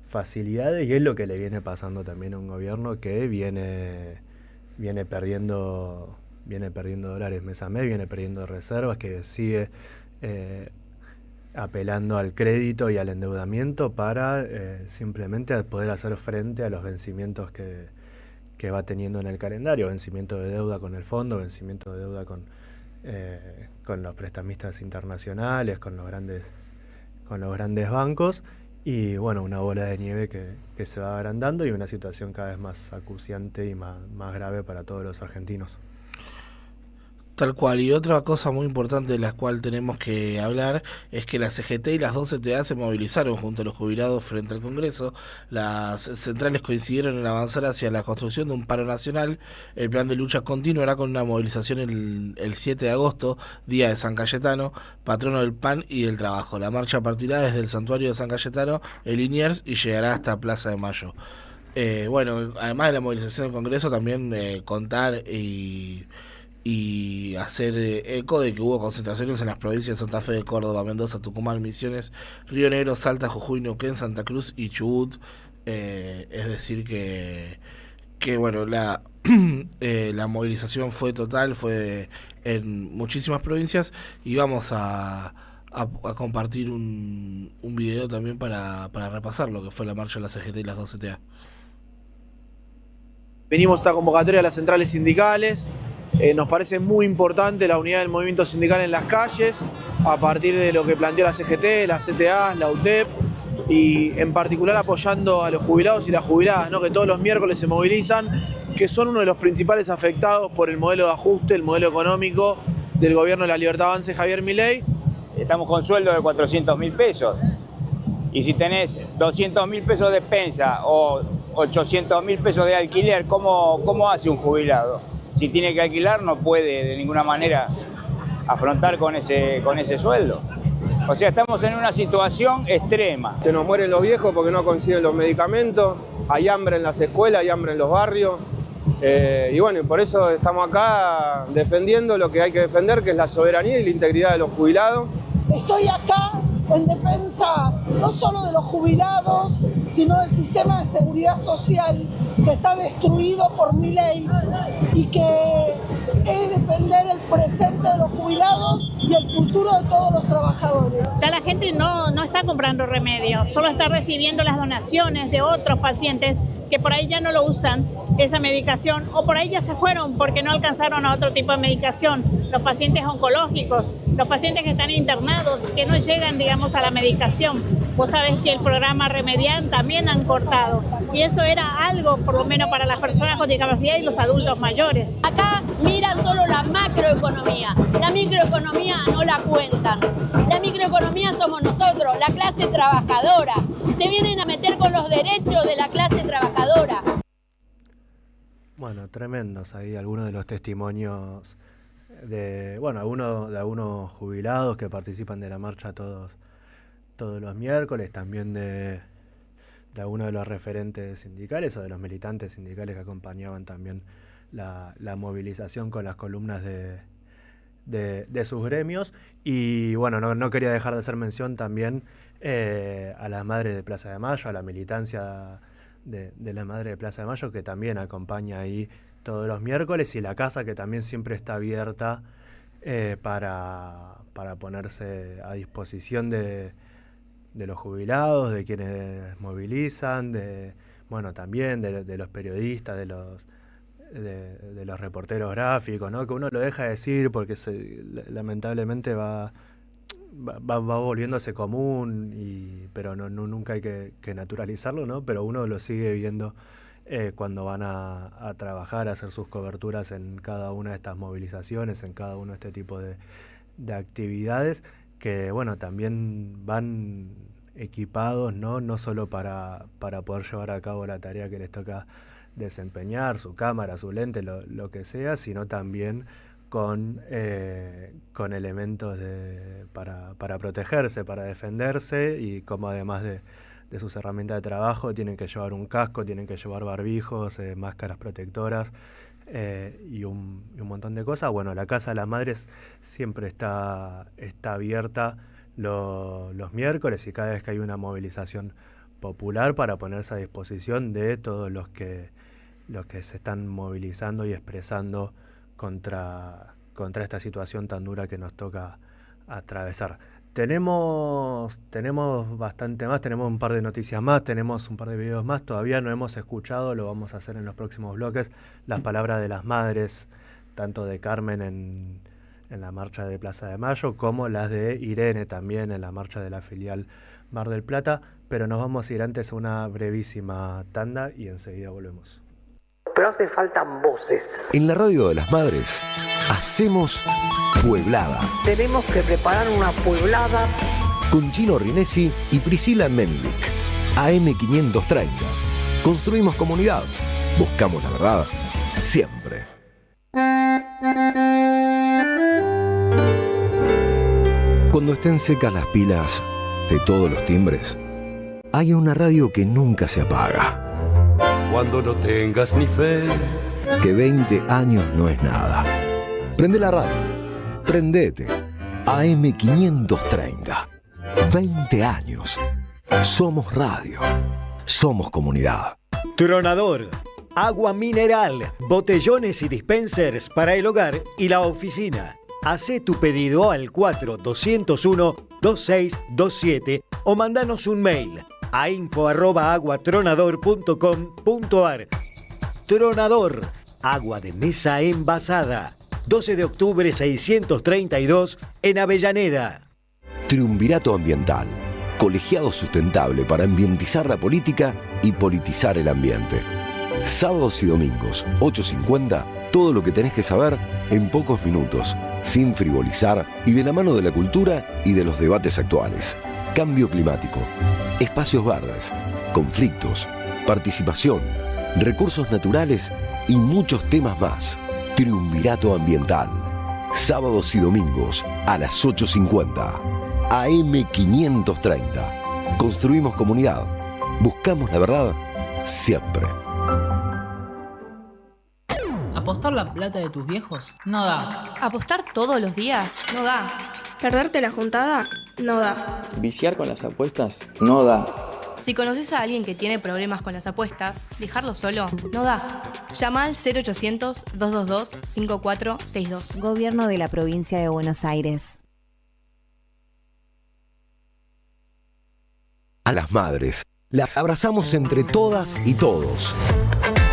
facilidades, y es lo que le viene pasando también a un gobierno que viene perdiendo dólares mes a mes, viene perdiendo reservas, que sigue apelando al crédito y al endeudamiento para simplemente poder hacer frente a los vencimientos que va teniendo en el calendario, vencimiento de deuda con el fondo, vencimiento de deuda con los prestamistas internacionales, con los grandes bancos. y bueno, una bola de nieve que se va agrandando y una situación cada vez más acuciante y más grave para todos los argentinos. Tal cual, y otra cosa muy importante de la cual tenemos que hablar es que la CGT y las dos CTA se movilizaron junto a los jubilados frente al Congreso. Las centrales coincidieron en avanzar hacia la construcción de un paro nacional. El plan de lucha continuará con una movilización el 7 de agosto, día de San Cayetano, patrono del pan y del trabajo. La marcha partirá desde el santuario de San Cayetano, en Liniers, y llegará hasta Plaza de Mayo. Bueno, además de la movilización del Congreso, también contar y hacer eco de que hubo concentraciones en las provincias de Santa Fe, de Córdoba, Mendoza, Tucumán, Misiones, Río Negro, Salta, Jujuy, Neuquén, Santa Cruz y Chubut. Es decir que bueno, la movilización fue total, fue en muchísimas provincias, y vamos a compartir un video también para repasar lo que fue la marcha de la CGT y las dos CTA. Venimos a esta convocatoria a las centrales sindicales. Nos parece muy importante la unidad del movimiento sindical en las calles, a partir de lo que planteó la CGT, la CTA, la UTEP, y en particular apoyando a los jubilados y las jubiladas, ¿no? Que todos los miércoles se movilizan, que son uno de los principales afectados por el modelo de ajuste, el modelo económico del gobierno de la Libertad Avanza, Javier Milei. Estamos con sueldo de 400.000 pesos. Y si tenés 200.000 pesos de despensa o 800.000 pesos de alquiler, ¿cómo hace un jubilado? Si tiene que alquilar, no puede de ninguna manera afrontar con ese sueldo. O sea, estamos en una situación extrema. Se nos mueren los viejos porque no consiguen los medicamentos, hay hambre en las escuelas, hay hambre en los barrios. Y bueno, por eso estamos acá defendiendo lo que hay que defender, que es la soberanía y la integridad de los jubilados. Estoy acá en defensa no solo de los jubilados, sino del sistema de seguridad social que está destruido por Milei, y que es defender el presente de los jubilados y el futuro de todos los trabajadores. Ya la gente no está comprando remedios, solo está recibiendo las donaciones de otros pacientes que por ahí ya no lo usan, esa medicación, o por ahí ya se fueron porque no alcanzaron a otro tipo de medicación. Los pacientes oncológicos, los pacientes que están internados, que no llegan, digamos, a la medicación. Vos sabés que el programa Remediar también han cortado, y eso era algo, por lo menos para las personas con discapacidad y los adultos mayores. Acá miran solo la macroeconomía, la microeconomía no la cuentan. La microeconomía somos nosotros, la clase trabajadora. Se vienen a meter con los derechos de la clase trabajadora. Bueno, tremendos ahí algunos de los testimonios de algunos jubilados que participan de la marcha todos los miércoles, también de algunos de los referentes sindicales o de los militantes sindicales que acompañaban también la movilización con las columnas de sus gremios. Y bueno, no quería dejar de hacer mención también a las madres de Plaza de Mayo, a la militancia de la madre de Plaza de Mayo, que también acompaña ahí todos los miércoles, y la casa que también siempre está abierta para ponerse a disposición de los jubilados, de quienes movilizan, también de los periodistas, de los reporteros gráficos, ¿no? Que uno lo deja de decir porque lamentablemente va volviéndose común, pero nunca hay que naturalizarlo, ¿no? Pero uno lo sigue viendo cuando van a trabajar, a hacer sus coberturas en cada una de estas movilizaciones, en cada uno de este tipo de actividades, que bueno, también van equipados, no solo para poder llevar a cabo la tarea que les toca desempeñar, su cámara, su lente, lo que sea, sino también con elementos para protegerse, para defenderse, y como además de sus herramientas de trabajo tienen que llevar un casco, tienen que llevar barbijos, máscaras protectoras y un montón de cosas. Bueno, la Casa de las Madres siempre está abierta los miércoles y cada vez que hay una movilización popular para ponerse a disposición de todos los que se están movilizando y expresando contra esta situación tan dura que nos toca atravesar. Tenemos bastante más, tenemos un par de noticias más, tenemos un par de videos más, todavía no hemos escuchado, lo vamos a hacer en los próximos bloques, las palabras de las madres, tanto de Carmen en la marcha de Plaza de Mayo, como las de Irene también en la marcha de la filial Mar del Plata. pero nos vamos a ir antes a una brevísima tanda y enseguida volvemos. Pero hace faltan voces. En la radio de las madres hacemos Pueblada. Tenemos que preparar una pueblada. Con Gino Rinesi y Priscila Menlik. AM530. Construimos comunidad. Buscamos la verdad siempre. Cuando estén secas las pilas de todos los timbres, hay una radio que nunca se apaga. Cuando no tengas ni fe, Que 20 años no es nada. Prende la radio. Prendete. AM530. 20 años. Somos radio. Somos comunidad. Tronador. Agua mineral, botellones y dispensers para el hogar y la oficina. Hacé tu pedido al 4201-2627 o mandanos un mail a info@aguatronador.com.ar. Tronador, agua de mesa envasada. 12 de octubre 632 en Avellaneda. Triunvirato Ambiental. Colegiado sustentable para ambientizar la política y politizar el ambiente. Sábados y domingos, 8:50, todo lo que tenés que saber en pocos minutos, sin frivolizar y de la mano de la cultura y de los debates actuales. Cambio climático, espacios verdes, conflictos, participación, recursos naturales y muchos temas más. Triunvirato Ambiental. Sábados y domingos a las 8:50. AM530. Construimos comunidad. Buscamos la verdad siempre. ¿Apostar la plata de tus viejos? No da. ¿Apostar todos los días? No da. ¿Perderte la juntada? No da. Viciar con las apuestas no da. Si conoces a alguien que tiene problemas con las apuestas, dejarlo solo no da. Llama al 0800-222-5462. Gobierno de la Provincia de Buenos Aires. A las madres, las abrazamos entre todas y todos.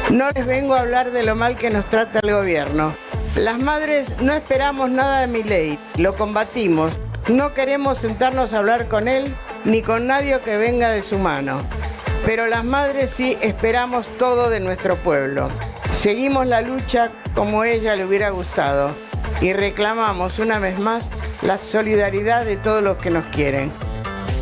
No les vengo a hablar de lo mal que nos trata el gobierno. Las madres no esperamos nada de Milei, lo combatimos. No queremos sentarnos a hablar con él ni con nadie que venga de su mano. Pero las madres sí esperamos todo de nuestro pueblo. Seguimos la lucha como ella le hubiera gustado y reclamamos una vez más la solidaridad de todos los que nos quieren.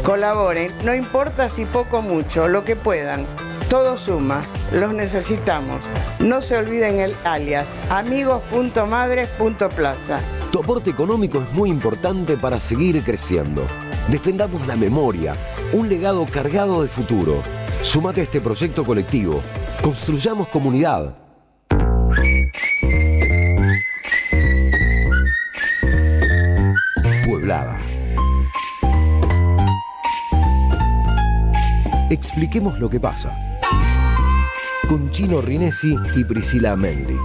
Colaboren, no importa si poco o mucho, lo que puedan. Todo suma, los necesitamos. No se olviden el alias, amigos.madres.plaza. Tu aporte económico es muy importante para seguir creciendo. Defendamos la memoria, un legado cargado de futuro. Súmate a este proyecto colectivo. Construyamos comunidad. Pueblada. Expliquemos lo que pasa. Con Gino Rinesi y Priscila Menlik.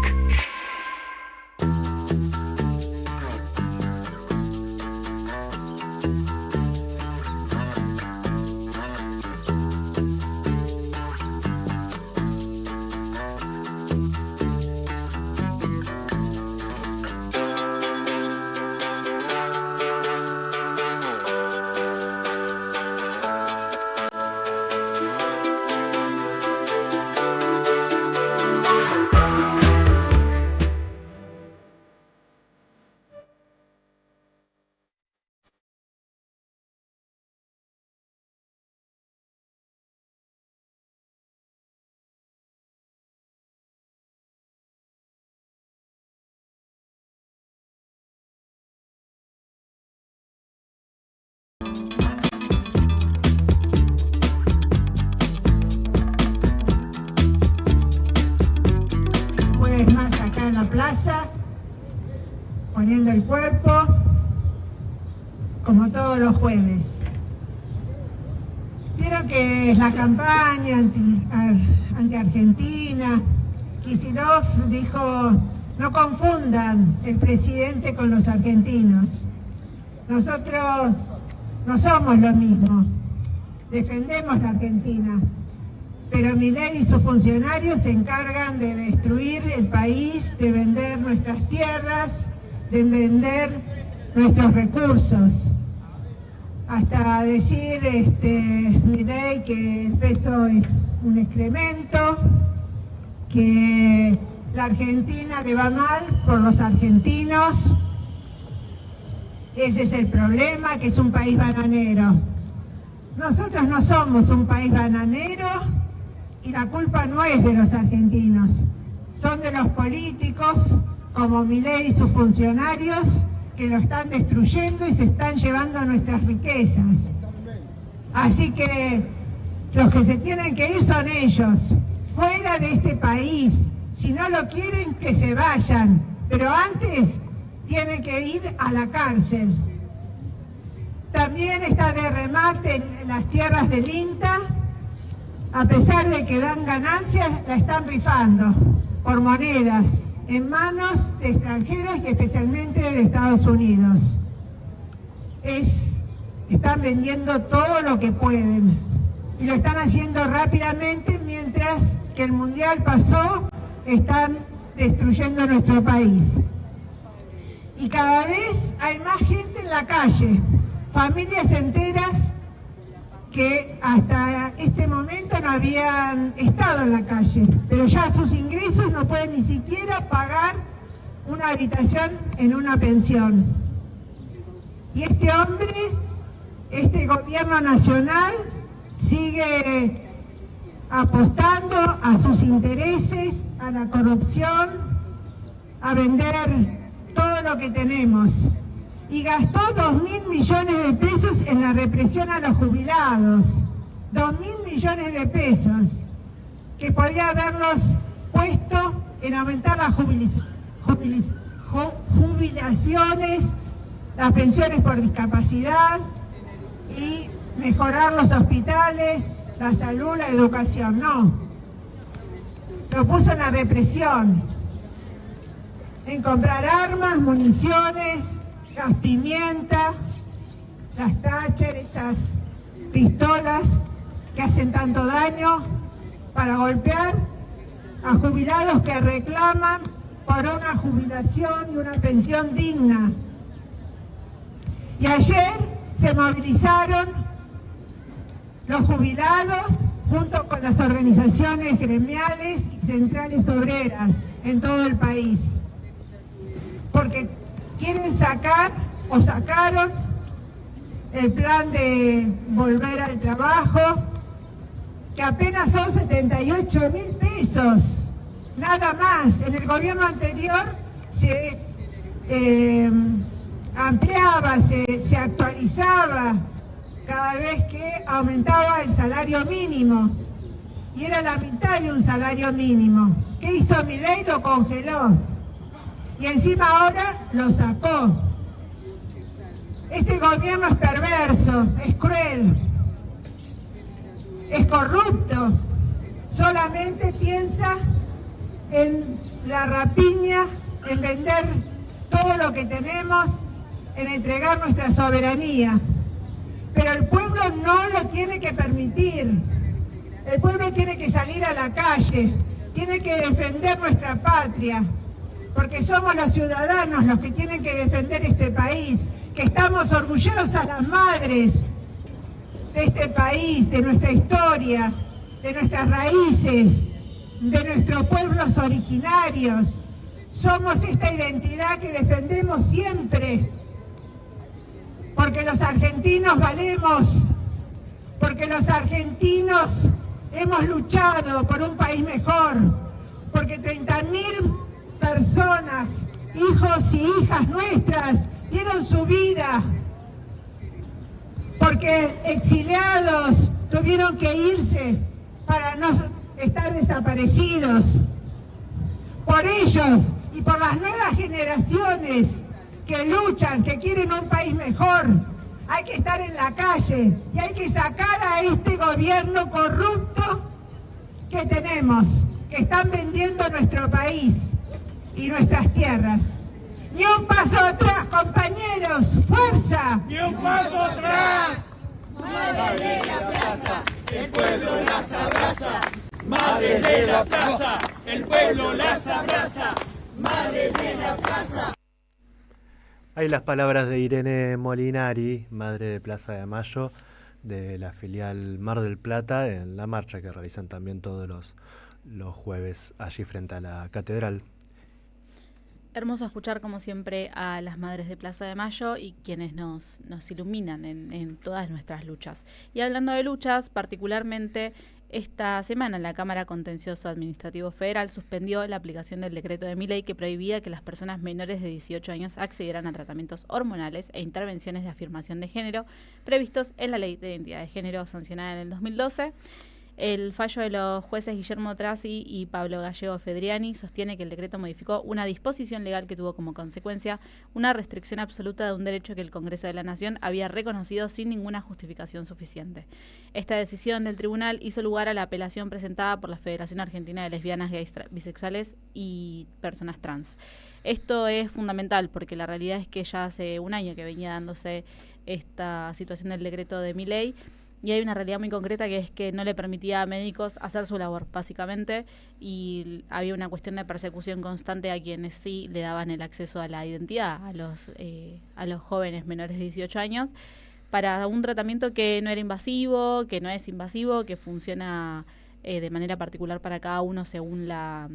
Pues más acá en la plaza, poniendo el cuerpo, como todos los jueves. Vieron que es la campaña anti-Argentina. Kicillof dijo, no confundan el presidente con los argentinos. Nosotros no somos lo mismo, defendemos la Argentina, pero Milei y sus funcionarios se encargan de destruir el país, de vender nuestras tierras, de vender nuestros recursos. hasta decir Milei que el peso es un excremento, que la Argentina le va mal por los argentinos. Ese es el problema, que es un país bananero. Nosotros no somos un país bananero y la culpa no es de los argentinos, son de los políticos como Milei y sus funcionarios que lo están destruyendo y se están llevando nuestras riquezas. Así que los que se tienen que ir son ellos, fuera de este país. Si no lo quieren, que se vayan, pero antes tienen que ir a la cárcel. También está de remate en las tierras del INTA, a pesar de que dan ganancias, la están rifando por monedas en manos de extranjeros y especialmente de Estados Unidos. Están vendiendo todo lo que pueden y lo están haciendo rápidamente, mientras que el Mundial pasó, están destruyendo nuestro país. Y cada vez hay más gente en la calle, familias enteras que hasta este momento no habían estado en la calle, pero ya sus ingresos no pueden ni siquiera pagar una habitación en una pensión. Y este hombre, este gobierno nacional, sigue apostando a sus intereses, a la corrupción, a vender todo lo que tenemos. Y gastó 2.000 millones de pesos en la represión a los jubilados. 2.000 millones de pesos, que podía haberlos puesto en aumentar las jubilaciones, las pensiones por discapacidad y mejorar los hospitales, la salud, la educación. No, lo puso en la represión, en comprar armas, municiones, gas pimienta, las Thatcher, esas pistolas que hacen tanto daño, para golpear a jubilados que reclaman por una jubilación y una pensión digna. Y ayer se movilizaron los jubilados junto con las organizaciones gremiales y centrales obreras en todo el país, porque quieren sacar, o sacaron, el plan de volver al trabajo, que apenas son 78.000 pesos, nada más. En el gobierno anterior se ampliaba, se actualizaba cada vez que aumentaba el salario mínimo, y era la mitad de un salario mínimo. ¿Qué hizo Milei? Lo congeló. Y encima ahora lo sacó. Este gobierno es perverso, es cruel, es corrupto. Solamente piensa en la rapiña, en vender todo lo que tenemos, en entregar nuestra soberanía. Pero el pueblo no lo tiene que permitir. El pueblo tiene que salir a la calle, tiene que defender nuestra patria, porque somos los ciudadanos los que tienen que defender este país, que estamos orgullosas las madres de este país, de nuestra historia, de nuestras raíces, de nuestros pueblos originarios. Somos esta identidad que defendemos siempre, porque los argentinos valemos, porque los argentinos hemos luchado por un país mejor, porque 30.000 personas, hijos y hijas nuestras, dieron su vida, porque exiliados tuvieron que irse para no estar desaparecidos. Por ellos y por las nuevas generaciones que luchan, que quieren un país mejor, hay que estar en la calle y hay que sacar a este gobierno corrupto que tenemos, que están vendiendo nuestro país y nuestras tierras. ¡Ni un paso atrás, compañeros! ¡Fuerza! ¡Ni un paso atrás! Madres de la plaza, el pueblo las abraza. Madres de la plaza, el pueblo las abraza. Madres de la plaza. Hay las palabras de Irene Molinari, madre de Plaza de Mayo, de la filial Mar del Plata, en la marcha que realizan también todos los jueves allí frente a la catedral. Hermoso escuchar, como siempre, a las madres de Plaza de Mayo y quienes nos iluminan en todas nuestras luchas. Y hablando de luchas, particularmente esta semana la Cámara Contencioso Administrativo Federal suspendió la aplicación del decreto de Milei que prohibía que las personas menores de 18 años accedieran a tratamientos hormonales e intervenciones de afirmación de género previstos en la Ley de Identidad de Género sancionada en el 2012. El fallo de los jueces Guillermo Trasi y Pablo Gallego Fedriani sostiene que el decreto modificó una disposición legal que tuvo como consecuencia una restricción absoluta de un derecho que el Congreso de la Nación había reconocido sin ninguna justificación suficiente. Esta decisión del tribunal hizo lugar a la apelación presentada por la Federación Argentina de Lesbianas, Gays, Bisexuales y Personas Trans. Esto es fundamental porque la realidad es que ya hace un año que venía dándose esta situación del decreto de Milei. Y hay una realidad muy concreta que es que no le permitía a médicos hacer su labor, básicamente, y había una cuestión de persecución constante a quienes sí le daban el acceso a la identidad, a los jóvenes menores de 18 años, para un tratamiento que no era invasivo, que no es invasivo, que funciona de manera particular para cada uno según la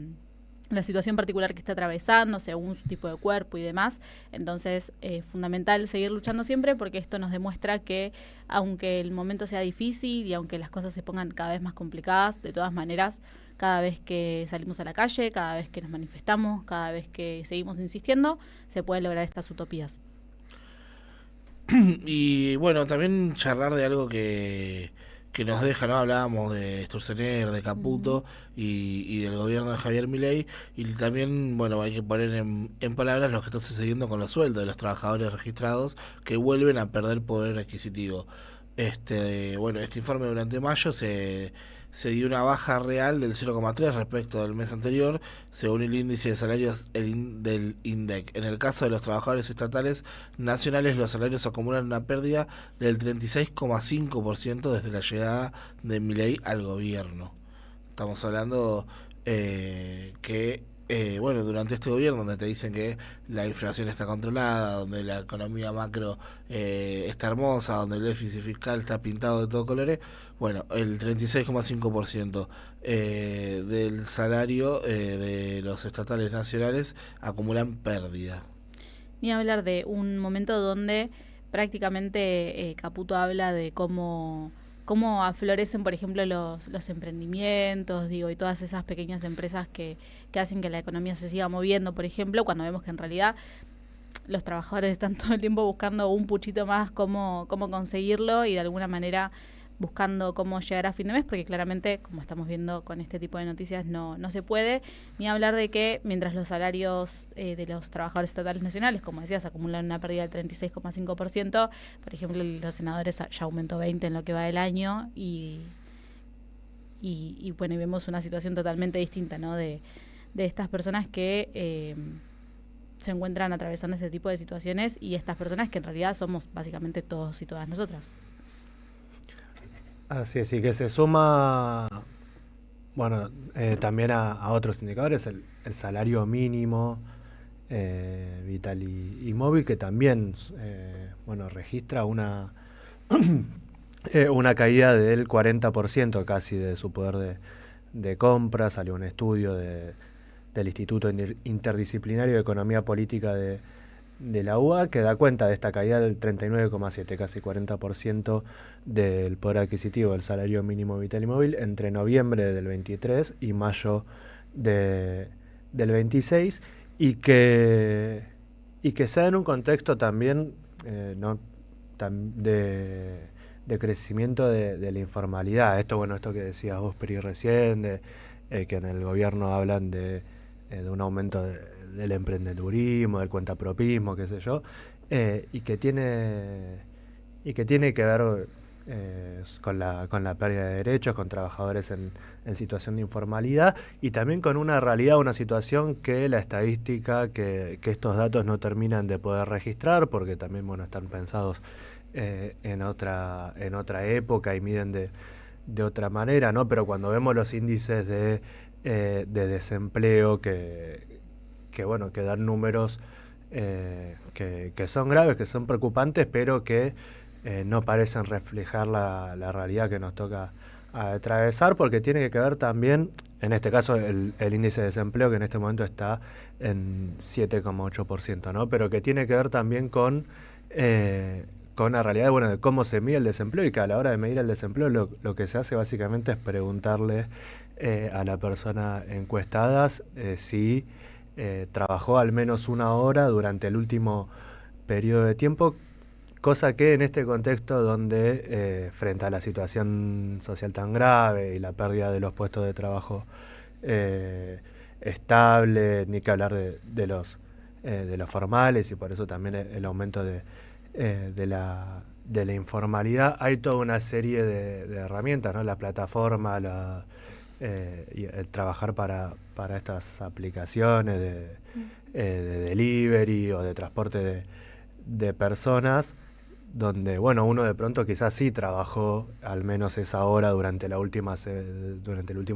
situación particular que está atravesando, según su tipo de cuerpo y demás. Entonces, fundamental seguir luchando siempre porque esto nos demuestra que aunque el momento sea difícil y aunque las cosas se pongan cada vez más complicadas, de todas maneras, cada vez que salimos a la calle, cada vez que nos manifestamos, cada vez que seguimos insistiendo, se pueden lograr estas utopías. Y bueno, también charlar de algo que nos deja, ¿no? Hablábamos de Sturzenegger, de Caputo y del gobierno de Javier Milei, y también, bueno, hay que poner en palabras lo que está sucediendo con los sueldos de los trabajadores registrados que vuelven a perder poder adquisitivo. Bueno, este informe durante mayo se dio una baja real del 0,3 respecto del mes anterior, según el índice de salarios del INDEC. En el caso de los trabajadores estatales nacionales, los salarios acumulan una pérdida del 36,5% desde la llegada de Milei al gobierno. Estamos hablando bueno, durante este gobierno, donde te dicen que la inflación está controlada, donde la economía macro está hermosa, donde el déficit fiscal está pintado de todo colores, bueno, el 36,5% del salario de los estatales nacionales acumulan pérdida. Ni hablar de un momento donde prácticamente Caputo habla de cómo aflorecen, por ejemplo, los emprendimientos, y todas esas pequeñas empresas que hacen que la economía se siga moviendo, por ejemplo, cuando vemos que en realidad los trabajadores están todo el tiempo buscando un puchito más cómo conseguirlo y de alguna manera buscando cómo llegar a fin de mes, porque claramente, como estamos viendo con este tipo de noticias, no se puede, ni hablar de que mientras los salarios de los trabajadores estatales nacionales, como decías, acumulan una pérdida del 36,5%, por ejemplo, los senadores ya aumentó 20 en lo que va del año, y bueno, y vemos una situación totalmente distinta, ¿no? de estas personas que se encuentran atravesando este tipo de situaciones y estas personas que en realidad somos básicamente todos y todas nosotras. Así es, y que se suma, bueno, también a otros indicadores, el salario mínimo vital y móvil, que también, bueno, registra una caída del 40% casi de su poder de compra. Salió un estudio del Instituto Interdisciplinario de Economía Política de la UBA, que da cuenta de esta caída del 39,7, casi 40% del poder adquisitivo del salario mínimo vital y móvil entre noviembre del 23 y mayo del 26, y que se da en un contexto también de crecimiento de la informalidad. Esto que decías vos, Peri, recién, que en el gobierno hablan de un aumento del emprendedurismo, del cuentapropismo, qué sé yo, y que tiene que ver con la pérdida de derechos, con trabajadores en situación de informalidad, y también con una realidad, una situación que la estadística, que estos datos no terminan de poder registrar, porque también, bueno, están pensados en otra época y miden de otra manera, ¿no? Pero cuando vemos los índices de desempleo que dan números que son graves, que son preocupantes, pero que no parecen reflejar la realidad que nos toca atravesar, porque tiene que ver también, en este caso, el índice de desempleo, que en este momento está en 7,8%, ¿no? Pero que tiene que ver también con la realidad, bueno, de cómo se mide el desempleo, y que a la hora de medir el desempleo lo que se hace básicamente es preguntarle a la persona encuestada si trabajó al menos una hora durante el último periodo de tiempo, cosa que en este contexto donde frente a la situación social tan grave y la pérdida de los puestos de trabajo estable, ni que hablar de los formales, y por eso también el aumento de la informalidad, hay toda una serie de herramientas, ¿no? La plataforma, y el trabajar para estas aplicaciones de delivery o de transporte de personas, donde bueno, uno de pronto quizás sí trabajó al menos esa hora durante el último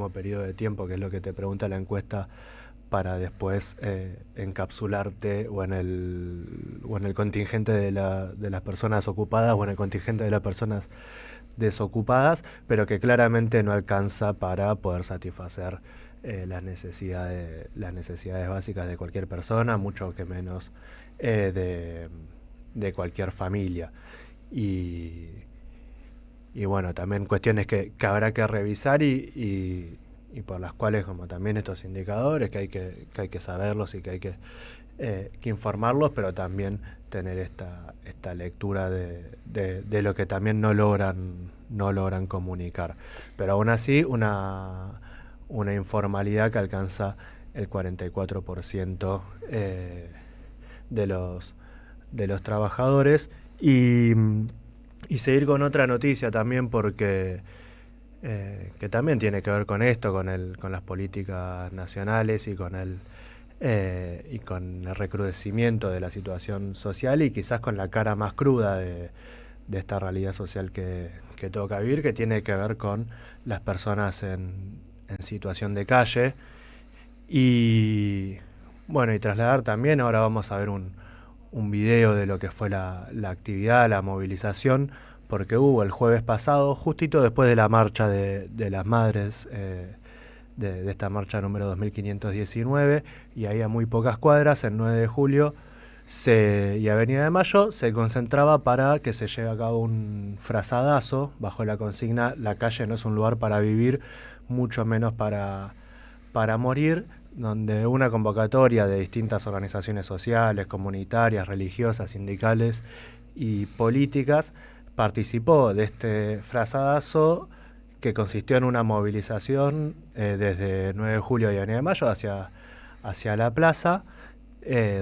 periodo de tiempo, que es lo que te pregunta la encuesta, para después encapsularte o en el contingente de las personas ocupadas o en el contingente de las personas desocupadas, pero que claramente no alcanza para poder satisfacer las necesidades básicas de cualquier persona, mucho que menos de cualquier familia. Y bueno, también cuestiones que habrá que revisar y por las cuales, como también estos indicadores, que hay que saberlos y que hay que informarlos, pero también tener esta lectura de lo que también no logran comunicar. Pero aún así, una informalidad que alcanza el 44% de los trabajadores. Y seguir con otra noticia también, porque que también tiene que ver con esto, con las políticas nacionales y con el recrudecimiento de la situación social, y quizás con la cara más cruda de esta realidad social que toca vivir, que tiene que ver con las personas en situación de calle. Y bueno, y trasladar también, ahora vamos a ver un video de lo que fue la actividad, la movilización, porque hubo el jueves pasado, justito después de la marcha de las madres, de esta marcha número 2519, y ahí a muy pocas cuadras, en 9 de julio y Avenida de Mayo, se concentraba para que se lleve a cabo un frazadazo bajo la consigna: la calle no es un lugar para vivir, mucho menos para morir, donde una convocatoria de distintas organizaciones sociales, comunitarias, religiosas, sindicales y políticas participó de este frazadazo, que consistió en una movilización desde 9 de julio y Avenida de Mayo hacia la plaza,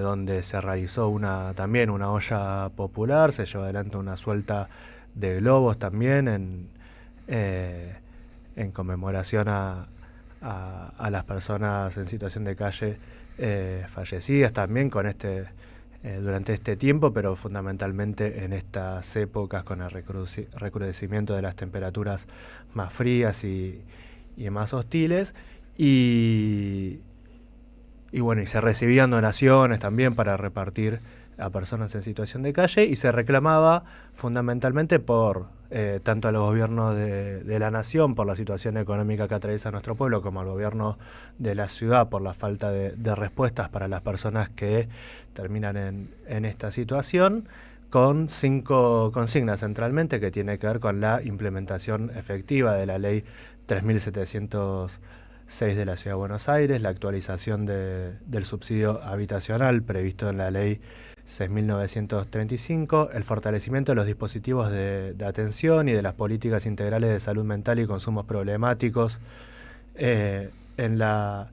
donde se realizó también una olla popular, se llevó adelante una suelta de globos también en conmemoración a las personas en situación de calle fallecidas, también con durante este tiempo, pero fundamentalmente en estas épocas, con el recrudecimiento de las temperaturas más frías y más hostiles. Y bueno, y se recibían donaciones también para repartir a personas en situación de calle, y se reclamaba fundamentalmente por tanto a los gobiernos de la nación por la situación económica que atraviesa nuestro pueblo, como al gobierno de la ciudad por la falta de respuestas para las personas que terminan en esta situación, con 5 consignas centralmente, que tiene que ver con la implementación efectiva de la ley 3706 de la Ciudad de Buenos Aires, la actualización del subsidio habitacional previsto en la ley 6.935, el fortalecimiento de los dispositivos de atención y de las políticas integrales de salud mental y consumos problemáticos en la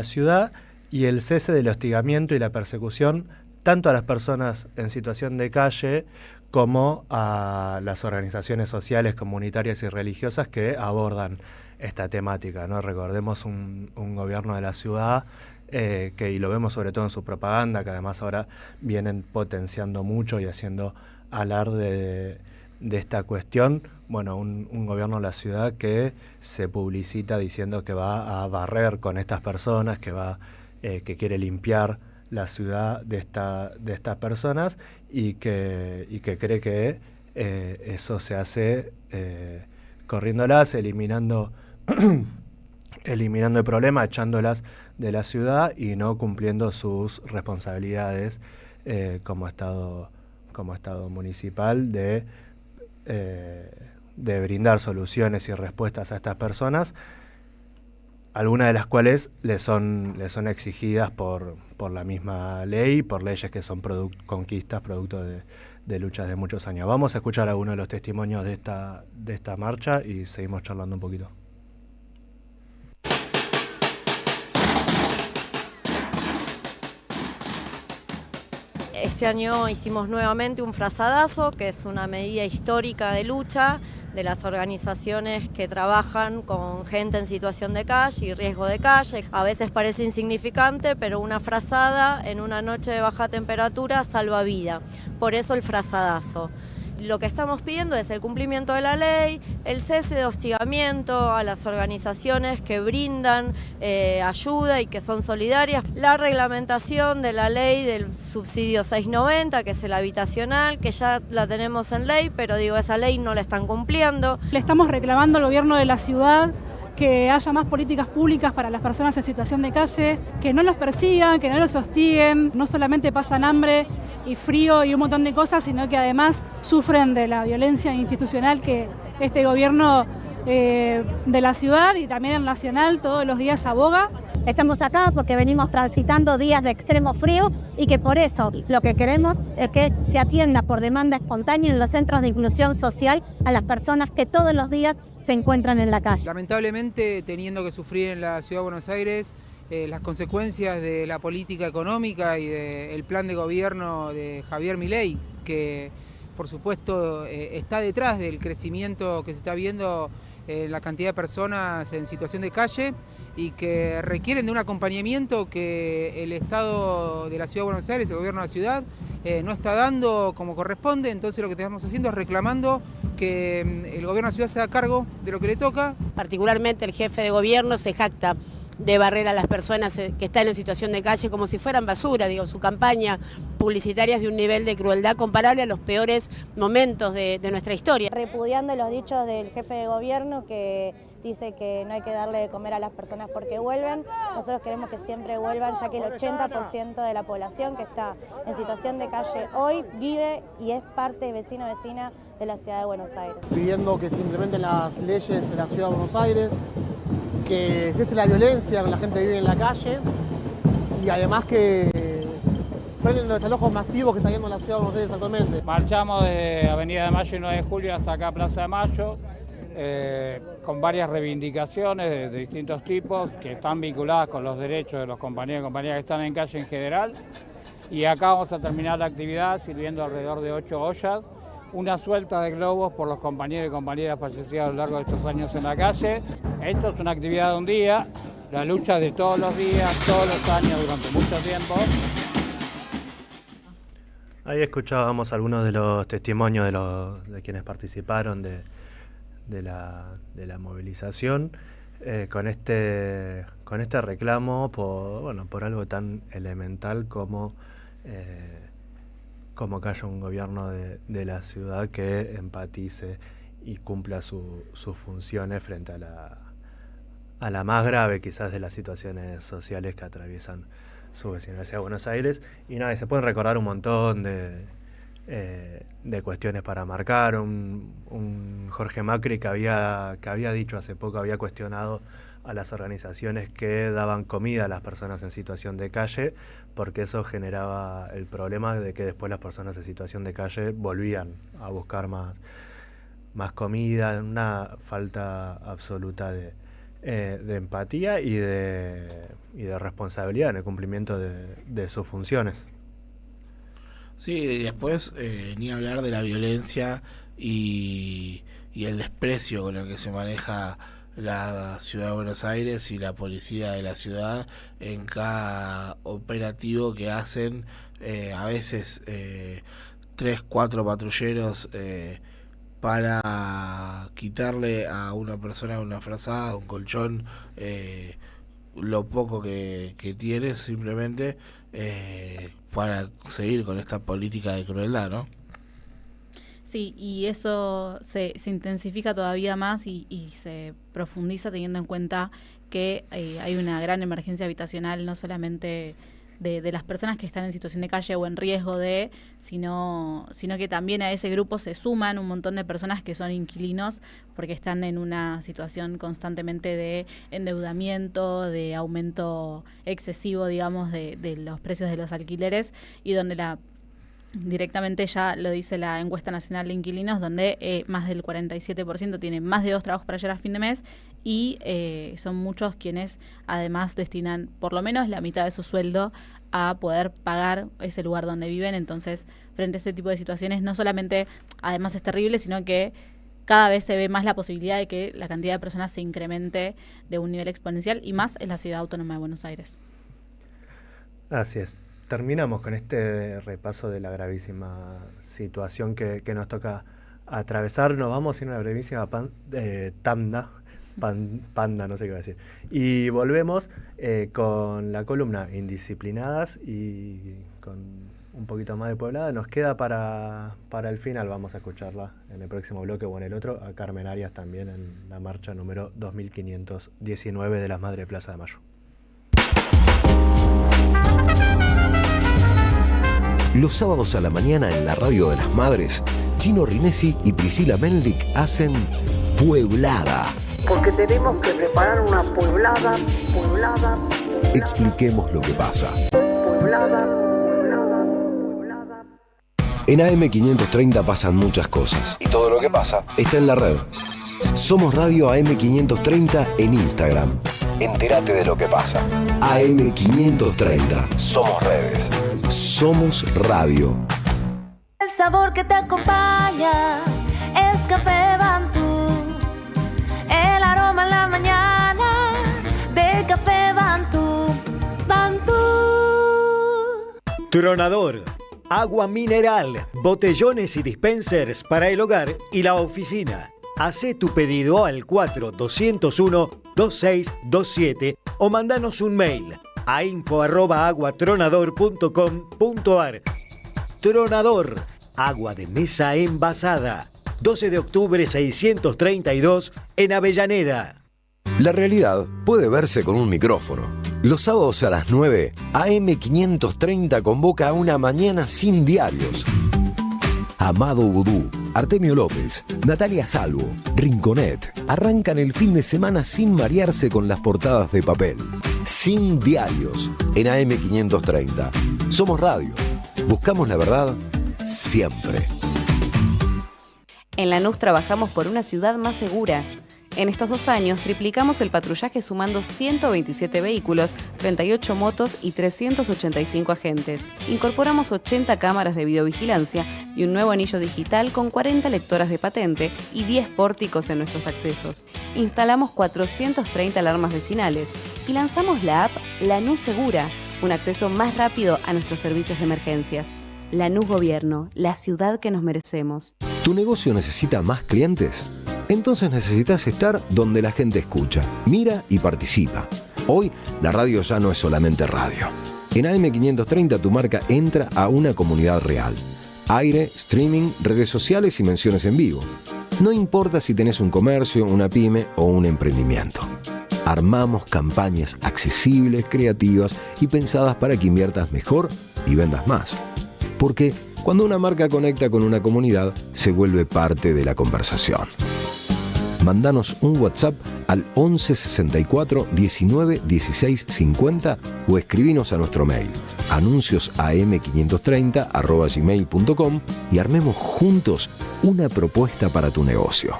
ciudad, y el cese del hostigamiento y la persecución tanto a las personas en situación de calle como a las organizaciones sociales, comunitarias y religiosas que abordan esta temática, ¿no? Recordemos un gobierno de la ciudad y lo vemos sobre todo en su propaganda, que además ahora vienen potenciando mucho y haciendo alarde de esta cuestión. Bueno, un gobierno de la ciudad que se publicita diciendo que va a barrer con estas personas, que quiere limpiar la ciudad de estas personas y que cree que eso se hace corriéndolas, eliminando el problema, echándolas de la ciudad y no cumpliendo sus responsabilidades como Estado municipal de brindar soluciones y respuestas a estas personas, algunas de las cuales le son exigidas por la misma ley, por leyes que son conquistas producto de luchas de muchos años. Vamos a escuchar algunos de los testimonios de esta marcha y seguimos charlando un poquito. Este año hicimos nuevamente un frazadazo, que es una medida histórica de lucha de las organizaciones que trabajan con gente en situación de calle y riesgo de calle. A veces parece insignificante, pero una frazada en una noche de baja temperatura salva vida. Por eso el frazadazo. Lo que estamos pidiendo es el cumplimiento de la ley, el cese de hostigamiento a las organizaciones que brindan ayuda y que son solidarias, la reglamentación de la ley del subsidio 690, que es el habitacional, que ya la tenemos en ley, pero esa ley no la están cumpliendo. Le estamos reclamando al gobierno de la ciudad que haya más políticas públicas para las personas en situación de calle, que no los persigan, que no los hostiguen, no solamente pasan hambre y frío y un montón de cosas, sino que además sufren de la violencia institucional que este gobierno de la ciudad y también el nacional todos los días aboga. Estamos acá porque venimos transitando días de extremo frío y que por eso lo que queremos es que se atienda por demanda espontánea en los centros de inclusión social a las personas que todos los días se encuentran en la calle. Lamentablemente, teniendo que sufrir en la Ciudad de Buenos Aires las consecuencias de la política económica y del plan de gobierno de Javier Milei, que por supuesto está detrás del crecimiento que se está viendo en la cantidad de personas en situación de calle y que requieren de un acompañamiento que el Estado de la Ciudad de Buenos Aires, el gobierno de la ciudad, no está dando como corresponde. Entonces lo que estamos haciendo es reclamando que el gobierno de la ciudad se haga cargo de lo que le toca. Particularmente el jefe de gobierno se jacta de barrer a las personas que están en situación de calle como si fueran basura. Su campaña publicitaria es de un nivel de crueldad comparable a los peores momentos de nuestra historia. Repudiando los dichos del jefe de gobierno que dice que no hay que darle de comer a las personas porque vuelven. Nosotros queremos que siempre vuelvan, ya que el 80% de la población que está en situación de calle hoy vive y es parte vecina de la ciudad de Buenos Aires. Pidiendo que se implementen las leyes en la ciudad de Buenos Aires, que cese la violencia que la gente vive en la calle y además que frenen los desalojos masivos que está yendo en la ciudad de Buenos Aires actualmente. Marchamos de Avenida de Mayo y 9 de Julio hasta acá Plaza de Mayo, con varias reivindicaciones de distintos tipos que están vinculadas con los derechos de los compañeros y compañeras que están en calle en general. Y acá vamos a terminar la actividad sirviendo alrededor de 8 ollas, una suelta de globos por los compañeros y compañeras fallecidas a lo largo de estos años en la calle. Esto es una actividad de un día, la lucha de todos los días, todos los años, durante mucho tiempo. Ahí escuchábamos algunos de los testimonios de quienes participaron de la movilización con este reclamo por algo tan elemental como que haya un gobierno de la ciudad que empatice y cumpla sus funciones frente a la más grave quizás de las situaciones sociales que atraviesan su vecindad de Buenos Aires. Y se pueden recordar un montón de cuestiones para marcar. Un Jorge Macri que había dicho hace poco, había cuestionado a las organizaciones que daban comida a las personas en situación de calle, porque eso generaba el problema de que después las personas en situación de calle volvían a buscar más comida, una falta absoluta de empatía y de responsabilidad en el cumplimiento de sus funciones. Sí, y después ni hablar de la violencia y el desprecio con el que se maneja la ciudad de Buenos Aires y la policía de la ciudad en cada operativo que hacen, a veces 3-4 patrulleros para quitarle a una persona una frazada, un colchón, lo poco que tiene simplemente, para seguir con esta política de crueldad, ¿no? Sí, y eso se intensifica todavía más y se profundiza teniendo en cuenta que hay una gran emergencia habitacional, no solamente de las personas que están en situación de calle o en riesgo sino que también a ese grupo se suman un montón de personas que son inquilinos porque están en una situación constantemente de endeudamiento, de aumento excesivo, digamos, de los precios de los alquileres, y donde directamente ya lo dice la encuesta nacional de inquilinos, donde más del 47% tienen más de 2 trabajos para llegar a fin de mes, y son muchos quienes además destinan por lo menos la mitad de su sueldo a poder pagar ese lugar donde viven. Entonces, frente a este tipo de situaciones, no solamente además es terrible, sino que cada vez se ve más la posibilidad de que la cantidad de personas se incremente de un nivel exponencial, y más en la Ciudad Autónoma de Buenos Aires. Así es. Terminamos con este repaso de la gravísima situación que nos toca atravesar. Nos vamos a ir a una brevísima panda, no sé qué va a decir. Y volvemos con la columna Indisciplinadas y con un poquito más de Pueblada. Nos queda para el final, vamos a escucharla en el próximo bloque o en el otro, a Carmen Arias también en la marcha número 2519 de las Madres de Plaza de Mayo. Los sábados a la mañana en la Radio de las Madres, Chino Rinesi y Priscila Menlik hacen Pueblada. Porque tenemos que preparar una pueblada. Expliquemos lo que pasa. Pueblada. En AM530 pasan muchas cosas y todo lo que pasa está en la red. Somos Radio AM530 en Instagram. Entérate de lo que pasa. AM530. Somos redes. Somos radio. El sabor que te acompaña es Café Bantú. El aroma en la mañana de Café Bantú. Bantú. Tronador. Agua mineral, botellones y dispensers para el hogar y la oficina. Hacé tu pedido al 4201-2627 o mandanos un mail a info@aguatronador.com.ar. Tronador, agua de mesa envasada. 12 de octubre 632 en Avellaneda. La realidad puede verse con un micrófono. Los sábados a las 9, AM530 convoca a una mañana sin diarios. Amado Vudú, Artemio López, Natalia Salvo, Rinconet arrancan el fin de semana sin marearse con las portadas de papel. Sin diarios, en AM530. Somos radio. Buscamos la verdad siempre. En Lanús trabajamos por una ciudad más segura. En estos 2 años triplicamos el patrullaje sumando 127 vehículos, 38 motos y 385 agentes. Incorporamos 80 cámaras de videovigilancia y un nuevo anillo digital con 40 lectoras de patente y 10 pórticos en nuestros accesos. Instalamos 430 alarmas vecinales y lanzamos la app Lanús Segura, un acceso más rápido a nuestros servicios de emergencias. Lanús Gobierno, la ciudad que nos merecemos. ¿Tu negocio necesita más clientes? Entonces necesitas estar donde la gente escucha, mira y participa. Hoy, la radio ya no es solamente radio. En AM530 tu marca entra a una comunidad real. Aire, streaming, redes sociales y menciones en vivo. No importa si tenés un comercio, una pyme o un emprendimiento. Armamos campañas accesibles, creativas y pensadas para que inviertas mejor y vendas más. Porque cuando una marca conecta con una comunidad, se vuelve parte de la conversación. Mándanos un WhatsApp al 11 64 19 16 50 o escribinos a nuestro mail anunciosam530@gmail.com y armemos juntos una propuesta para tu negocio.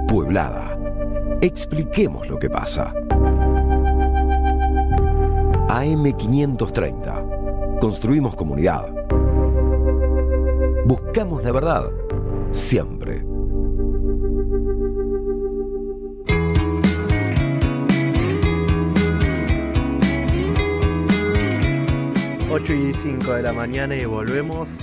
Pueblada. Expliquemos lo que pasa. AM530. Construimos comunidad. Buscamos la verdad, siempre. Ocho y 5 de la mañana y volvemos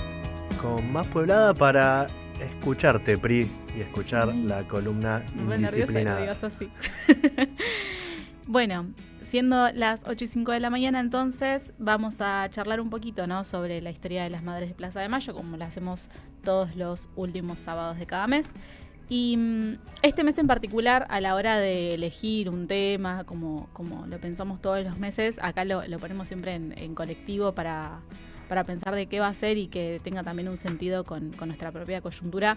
con más Pueblada para escucharte, Pri, y escuchar la columna Indisciplinada. Nerviosa y así. Bueno, siendo las 8:05 de la mañana, entonces vamos a charlar un poquito, ¿no?, sobre la historia de las Madres de Plaza de Mayo, como lo hacemos todos los últimos sábados de cada mes. Y este mes en particular, a la hora de elegir un tema, como lo pensamos todos los meses, acá lo ponemos siempre en colectivo para pensar de qué va a ser y que tenga también un sentido con nuestra propia coyuntura.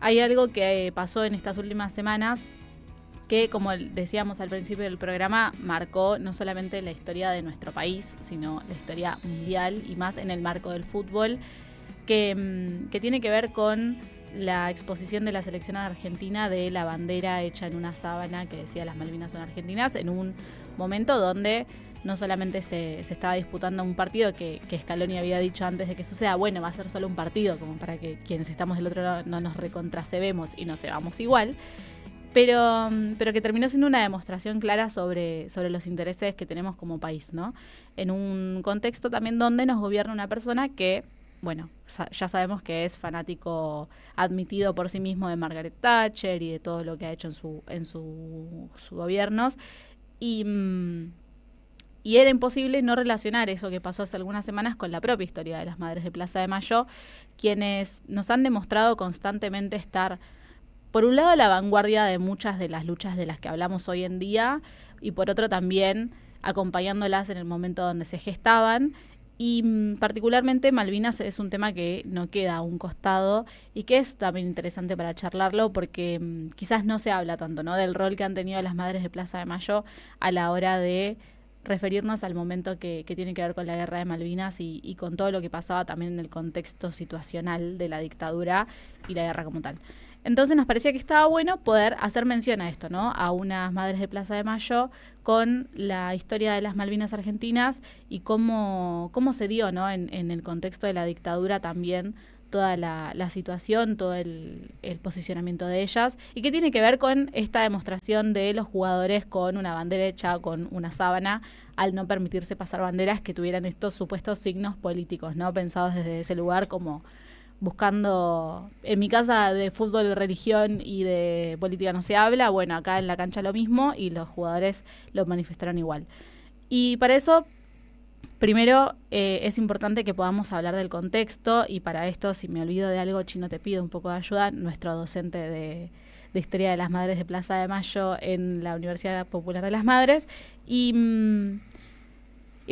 Hay algo que pasó en estas últimas semanas que, como decíamos al principio del programa, marcó no solamente la historia de nuestro país, sino la historia mundial y más en el marco del fútbol, que tiene que ver con la exposición de la selección argentina de la bandera hecha en una sábana que decía las Malvinas son argentinas, en un momento donde no solamente se estaba disputando un partido que Scaloni había dicho antes de que suceda, bueno, va a ser solo un partido, como para que quienes estamos del otro lado no nos recontracebemos y nos cebamos igual, pero que terminó siendo una demostración clara sobre los intereses que tenemos como país, ¿no? En un contexto también donde nos gobierna una persona que, bueno, ya sabemos que es fanático admitido por sí mismo de Margaret Thatcher y de todo lo que ha hecho en sus gobiernos, y era imposible no relacionar eso que pasó hace algunas semanas con la propia historia de las Madres de Plaza de Mayo, quienes nos han demostrado constantemente estar, por un lado, a la vanguardia de muchas de las luchas de las que hablamos hoy en día, y por otro también acompañándolas en el momento donde se gestaban. Y particularmente Malvinas es un tema que no queda a un costado y que es también interesante para charlarlo, porque quizás no se habla tanto, ¿no?, del rol que han tenido las Madres de Plaza de Mayo a la hora de referirnos al momento que tiene que ver con la guerra de Malvinas y con todo lo que pasaba también en el contexto situacional de la dictadura y la guerra como tal. Entonces nos parecía que estaba bueno poder hacer mención a esto, ¿no?, a unas Madres de Plaza de Mayo con la historia de las Malvinas argentinas y cómo se dio, ¿no?, en el contexto de la dictadura también toda la situación, todo el posicionamiento de ellas, y que tiene que ver con esta demostración de los jugadores con una bandera hecha con una sábana, al no permitirse pasar banderas que tuvieran estos supuestos signos políticos, ¿no?, pensados desde ese lugar como buscando, en mi casa de fútbol, de religión y de política no se habla, bueno, acá en la cancha lo mismo, y los jugadores lo manifestaron igual. Y para eso, primero, es importante que podamos hablar del contexto, y para esto, si me olvido de algo, Chino, te pido un poco de ayuda, nuestro docente de Historia de las Madres de Plaza de Mayo en la Universidad Popular de las Madres. Y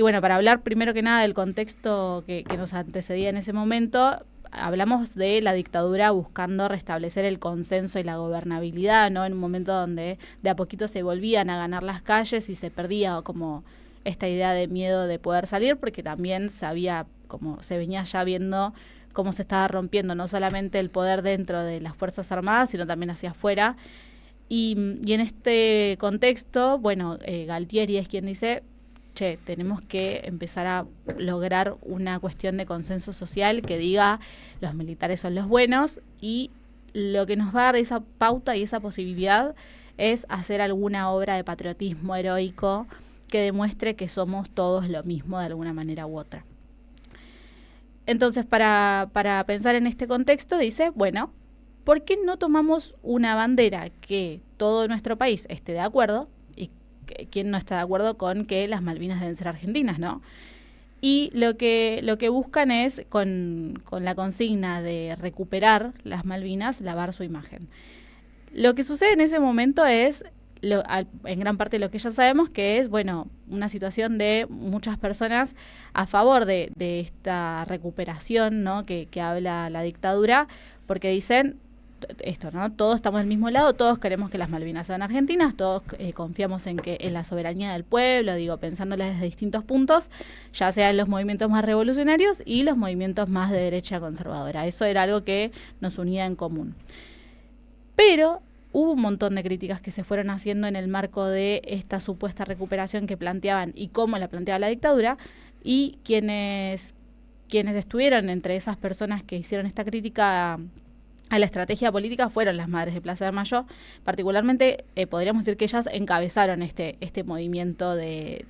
bueno, para hablar primero que nada del contexto que nos antecedía en ese momento, hablamos de la dictadura buscando restablecer el consenso y la gobernabilidad, ¿no?, en un momento donde de a poquito se volvían a ganar las calles y se perdía como esta idea de miedo de poder salir, porque también se venía ya viendo cómo se estaba rompiendo no solamente el poder dentro de las Fuerzas Armadas, sino también hacia afuera. Y en este contexto, bueno, Galtieri es quien dice, tenemos que empezar a lograr una cuestión de consenso social que diga los militares son los buenos, y lo que nos va a dar esa pauta y esa posibilidad es hacer alguna obra de patriotismo heroico que demuestre que somos todos lo mismo de alguna manera u otra. Entonces, para pensar en este contexto, dice, bueno, ¿por qué no tomamos una bandera que todo nuestro país esté de acuerdo? ¿Quién no está de acuerdo con que las Malvinas deben ser argentinas, no? Y lo que buscan es, con la consigna de recuperar las Malvinas, lavar su imagen. Lo que sucede en ese momento es, en gran parte lo que ya sabemos, que es, bueno, una situación de muchas personas a favor de esta recuperación, ¿no?, que habla la dictadura, porque dicen esto, ¿no?, todos estamos del mismo lado, todos queremos que las Malvinas sean argentinas, todos confiamos en la soberanía del pueblo, pensándolas desde distintos puntos, ya sean los movimientos más revolucionarios y los movimientos más de derecha conservadora. Eso era algo que nos unía en común. Pero hubo un montón de críticas que se fueron haciendo en el marco de esta supuesta recuperación que planteaban y cómo la planteaba la dictadura, y quienes estuvieron entre esas personas que hicieron esta crítica a la estrategia política fueron las Madres de Plaza de Mayo. Particularmente podríamos decir que ellas encabezaron este movimiento de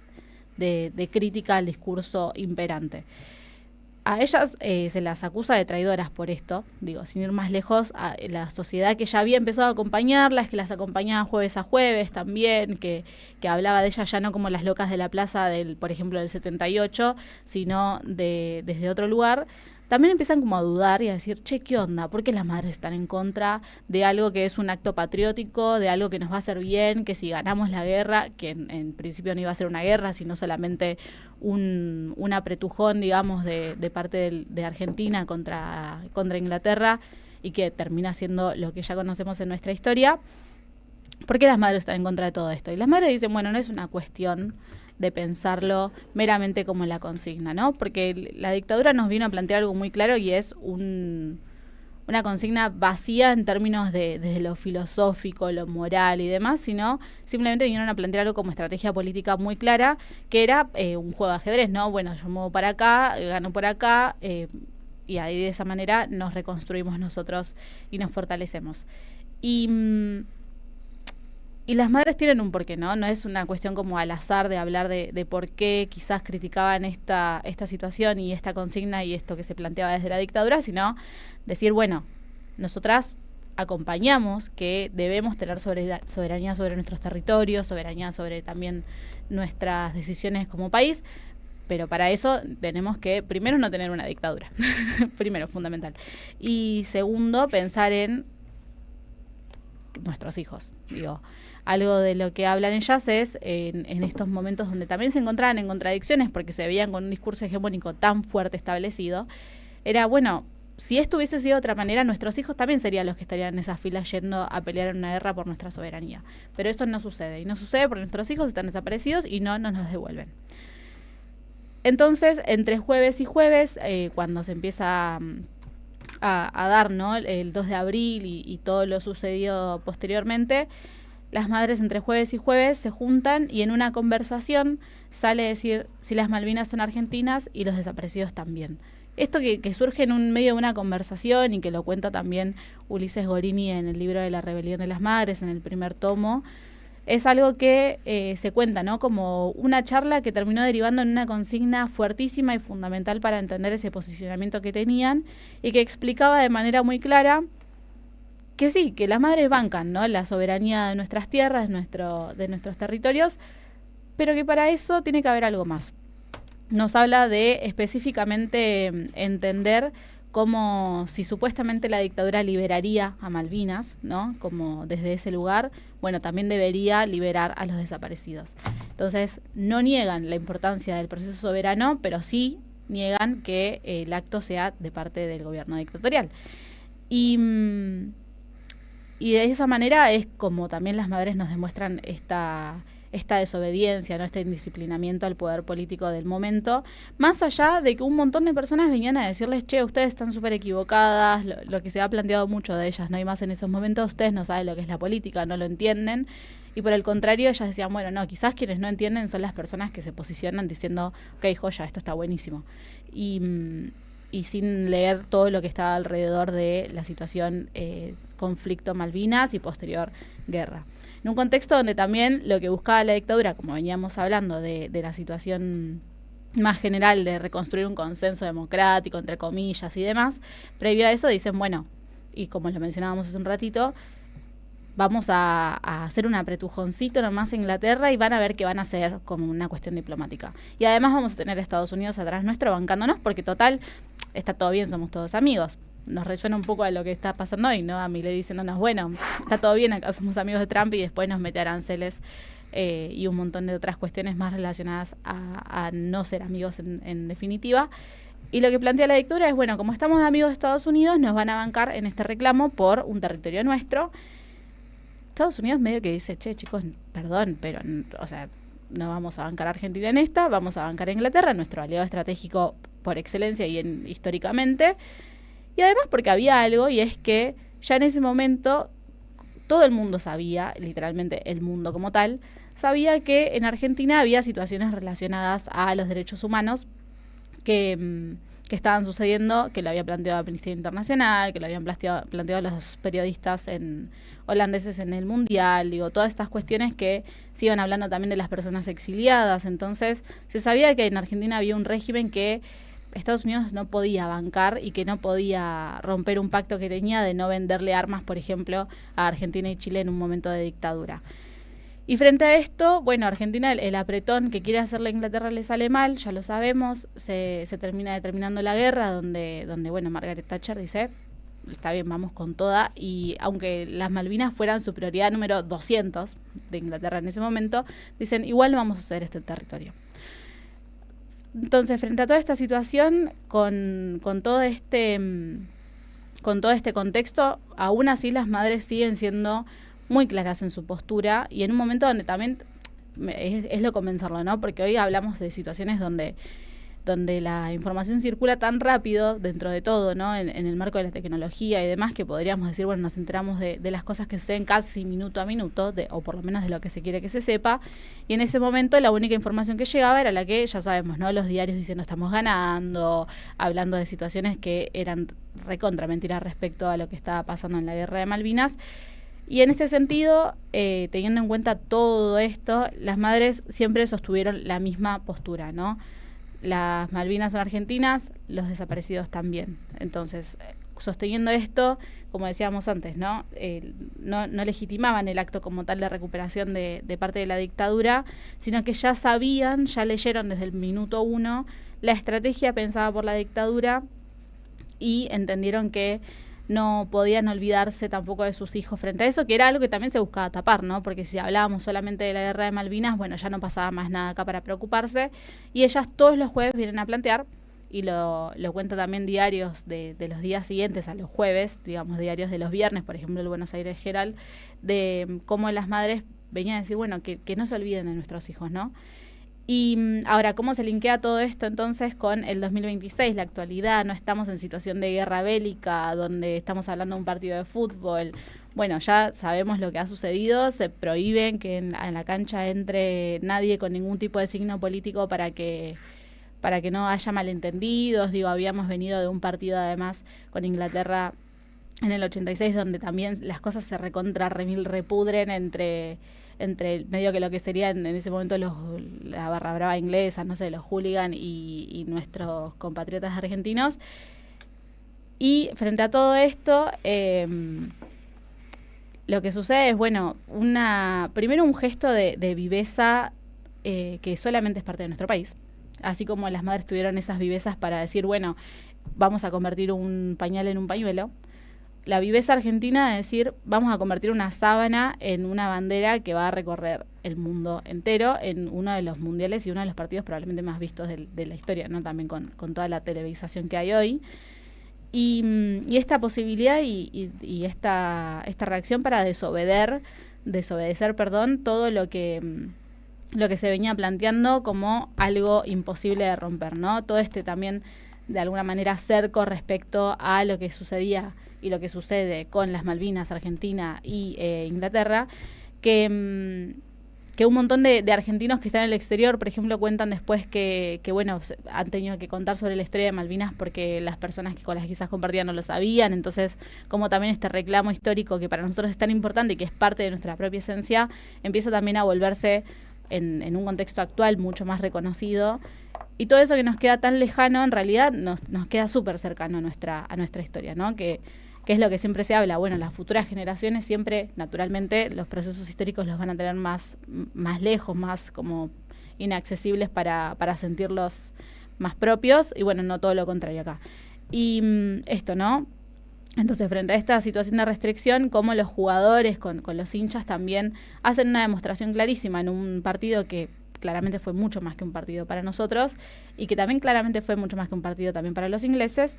crítica al discurso imperante. A ellas se las acusa de traidoras por esto, digo, sin ir más lejos, a la sociedad que ya había empezado a acompañarlas, que las acompañaba jueves a jueves también, que hablaba de ellas ya no como las locas de la plaza, por ejemplo, del 78, sino desde otro lugar, también empiezan como a dudar y a decir, che, ¿qué onda? ¿Por qué las madres están en contra de algo que es un acto patriótico, de algo que nos va a hacer bien, que si ganamos la guerra, que en principio no iba a ser una guerra, sino solamente un apretujón, digamos, de parte de Argentina contra Inglaterra, y que termina siendo lo que ya conocemos en nuestra historia? ¿Por qué las madres están en contra de todo esto? Y las madres dicen, bueno, no es una cuestión de pensarlo meramente como la consigna, ¿no? Porque la dictadura nos vino a plantear algo muy claro y es una consigna vacía en términos desde lo filosófico, lo moral y demás, sino simplemente vinieron a plantear algo como estrategia política muy clara, que era un juego de ajedrez, ¿no? Bueno, yo muevo para acá, gano por acá, y ahí de esa manera nos reconstruimos nosotros y nos fortalecemos. Y las madres tienen un porqué, ¿no? No es una cuestión como al azar de hablar de por qué quizás criticaban esta situación y esta consigna y esto que se planteaba desde la dictadura, sino decir, bueno, nosotras acompañamos que debemos tener soberanía sobre nuestros territorios, soberanía sobre también nuestras decisiones como país, pero para eso tenemos que, primero, no tener una dictadura, primero, fundamental, y segundo, pensar en nuestros hijos, digo. Algo de lo que hablan ellas es en estos momentos donde también se encontraban en contradicciones porque se veían con un discurso hegemónico tan fuerte establecido, era, bueno, si esto hubiese sido de otra manera, nuestros hijos también serían los que estarían en esas filas yendo a pelear en una guerra por nuestra soberanía. Pero eso no sucede, y no sucede porque nuestros hijos están desaparecidos y no nos los devuelven. Entonces, entre jueves y jueves, cuando se empieza a dar, ¿no?, el 2 de abril y todo lo sucedido posteriormente, las madres entre jueves y jueves se juntan y en una conversación sale a decir si las Malvinas son argentinas y los desaparecidos también. Esto que surge en un medio de una conversación y que lo cuenta también Ulises Gorini en el libro de La rebelión de las madres, en el primer tomo, es algo que se cuenta, ¿no?, como una charla que terminó derivando en una consigna fuertísima y fundamental para entender ese posicionamiento que tenían y que explicaba de manera muy clara que sí, que las madres bancan, ¿no?, la soberanía de nuestras tierras, de nuestros territorios, pero que para eso tiene que haber algo más. Nos habla de específicamente entender cómo, si supuestamente la dictadura liberaría a Malvinas, ¿no?, como desde ese lugar, bueno, también debería liberar a los desaparecidos. Entonces, no niegan la importancia del proceso soberano, pero sí niegan que el acto sea de parte del gobierno dictatorial. Y de esa manera es como también las madres nos demuestran esta desobediencia, ¿no?, este indisciplinamiento al poder político del momento, más allá de que un montón de personas venían a decirles, che, ustedes están súper equivocadas, lo que se ha planteado mucho de ellas, ¿no?, y más en esos momentos, ustedes no saben lo que es la política, no lo entienden, y por el contrario, ellas decían, bueno, no, quizás quienes no entienden son las personas que se posicionan diciendo, ok, joya, esto está buenísimo, y sin leer todo lo que estaba alrededor de la situación conflicto Malvinas y posterior guerra. En un contexto donde también lo que buscaba la dictadura, como veníamos hablando de la situación más general de reconstruir un consenso democrático, entre comillas y demás, previo a eso dicen, bueno, y como lo mencionábamos hace un ratito, vamos a hacer un apretujoncito nomás en Inglaterra y van a ver qué van a hacer como una cuestión diplomática. Y además vamos a tener a Estados Unidos atrás nuestro bancándonos porque total, está todo bien, somos todos amigos. Nos resuena un poco a lo que está pasando hoy, ¿no? A Milei diciéndonos, bueno, está todo bien, acá somos amigos de Trump y después nos mete aranceles y un montón de otras cuestiones más relacionadas a no ser amigos en definitiva. Y lo que plantea la dictadura es, bueno, como estamos amigos de Estados Unidos, nos van a bancar en este reclamo por un territorio nuestro. Estados Unidos medio que dice, che, chicos, perdón, pero, o sea, no vamos a bancar a Argentina en esta, vamos a bancar a Inglaterra, nuestro aliado estratégico por excelencia y históricamente. Y además porque había algo, y es que ya en ese momento todo el mundo sabía, literalmente el mundo como tal, sabía que en Argentina había situaciones relacionadas a los derechos humanos que estaban sucediendo, que lo había planteado Amnistía Internacional, que lo habían planteado los periodistas holandeses en el Mundial, digo, todas estas cuestiones que se iban hablando también de las personas exiliadas. Entonces se sabía que en Argentina había un régimen que Estados Unidos no podía bancar y que no podía romper un pacto que tenía de no venderle armas, por ejemplo, a Argentina y Chile en un momento de dictadura. Y frente a esto, bueno, Argentina, el apretón que quiere hacerle a Inglaterra le sale mal, ya lo sabemos, se termina determinando la guerra, donde bueno, Margaret Thatcher dice, está bien, vamos con toda, y aunque las Malvinas fueran su prioridad número 200 de Inglaterra en ese momento, dicen, igual vamos a ceder este territorio. Entonces, frente a toda esta situación, con todo este contexto, aún así las madres siguen siendo muy claras en su postura y en un momento donde también es lo convencerlo, ¿no? Porque hoy hablamos de situaciones donde la información circula tan rápido dentro de todo, ¿no? En el marco de la tecnología y demás, que podríamos decir, bueno, nos enteramos de las cosas que suceden casi minuto a minuto, o por lo menos de lo que se quiere que se sepa, y en ese momento la única información que llegaba era la que ya sabemos, ¿no? Los diarios diciendo estamos ganando, hablando de situaciones que eran recontra mentiras respecto a lo que estaba pasando en la guerra de Malvinas. Y en este sentido, teniendo en cuenta todo esto, las madres siempre sostuvieron la misma postura, ¿no? Las Malvinas son argentinas, los desaparecidos también. Entonces, sosteniendo esto, como decíamos antes, ¿no? No legitimaban el acto como tal de recuperación de parte de la dictadura, sino que ya sabían, ya leyeron desde el minuto 1 la estrategia pensada por la dictadura y entendieron que no podían olvidarse tampoco de sus hijos frente a eso, que era algo que también se buscaba tapar, ¿no? Porque si hablábamos solamente de la guerra de Malvinas, bueno, ya no pasaba más nada acá para preocuparse. Y ellas todos los jueves vienen a plantear, y lo cuenta también diarios de los días siguientes a los jueves, digamos diarios de los viernes, por ejemplo el Buenos Aires Herald, de cómo las madres venían a decir, bueno, que no se olviden de nuestros hijos, ¿no? Y ahora, ¿cómo se linkea todo esto entonces con el 2026, la actualidad? No estamos en situación de guerra bélica, donde estamos hablando de un partido de fútbol. Bueno, ya sabemos lo que ha sucedido, se prohíben que en la cancha entre nadie con ningún tipo de signo político para que no haya malentendidos. Digo, habíamos venido de un partido además con Inglaterra en el 86, donde también las cosas se repudren entre medio que lo que serían en ese momento la barra brava inglesa, no sé, los hooligan y nuestros compatriotas argentinos. Y frente a todo esto, lo que sucede es, bueno, primero un gesto de viveza que solamente es parte de nuestro país. Así como las madres tuvieron esas vivezas para decir, bueno, vamos a convertir un pañal en un pañuelo. La viveza argentina es decir, vamos a convertir una sábana en una bandera que va a recorrer el mundo entero en uno de los mundiales y uno de los partidos probablemente más vistos de la historia, ¿no? También con toda la televisación que hay hoy. Y esta posibilidad y esta reacción para desobedecer, todo lo que se venía planteando como algo imposible de romper, ¿no? Todo también, de alguna manera, cerco respecto a lo que sucedía y lo que sucede con las Malvinas, Argentina y Inglaterra, que un montón de argentinos que están en el exterior, por ejemplo, cuentan después que bueno, han tenido que contar sobre la historia de Malvinas porque las personas con las que quizás compartían no lo sabían. Entonces, como también este reclamo histórico que para nosotros es tan importante y que es parte de nuestra propia esencia, empieza también a volverse en un contexto actual mucho más reconocido. Y todo eso que nos queda tan lejano, en realidad nos queda súper cercano a nuestra historia, ¿no? Que es lo que siempre se habla. Bueno, las futuras generaciones siempre, naturalmente, los procesos históricos los van a tener más lejos, más como inaccesibles para sentirlos más propios. Y bueno, no todo lo contrario acá. Y esto, ¿no? Entonces, frente a esta situación de restricción, como los jugadores con los hinchas también hacen una demostración clarísima en un partido que claramente fue mucho más que un partido para nosotros y que también claramente fue mucho más que un partido también para los ingleses.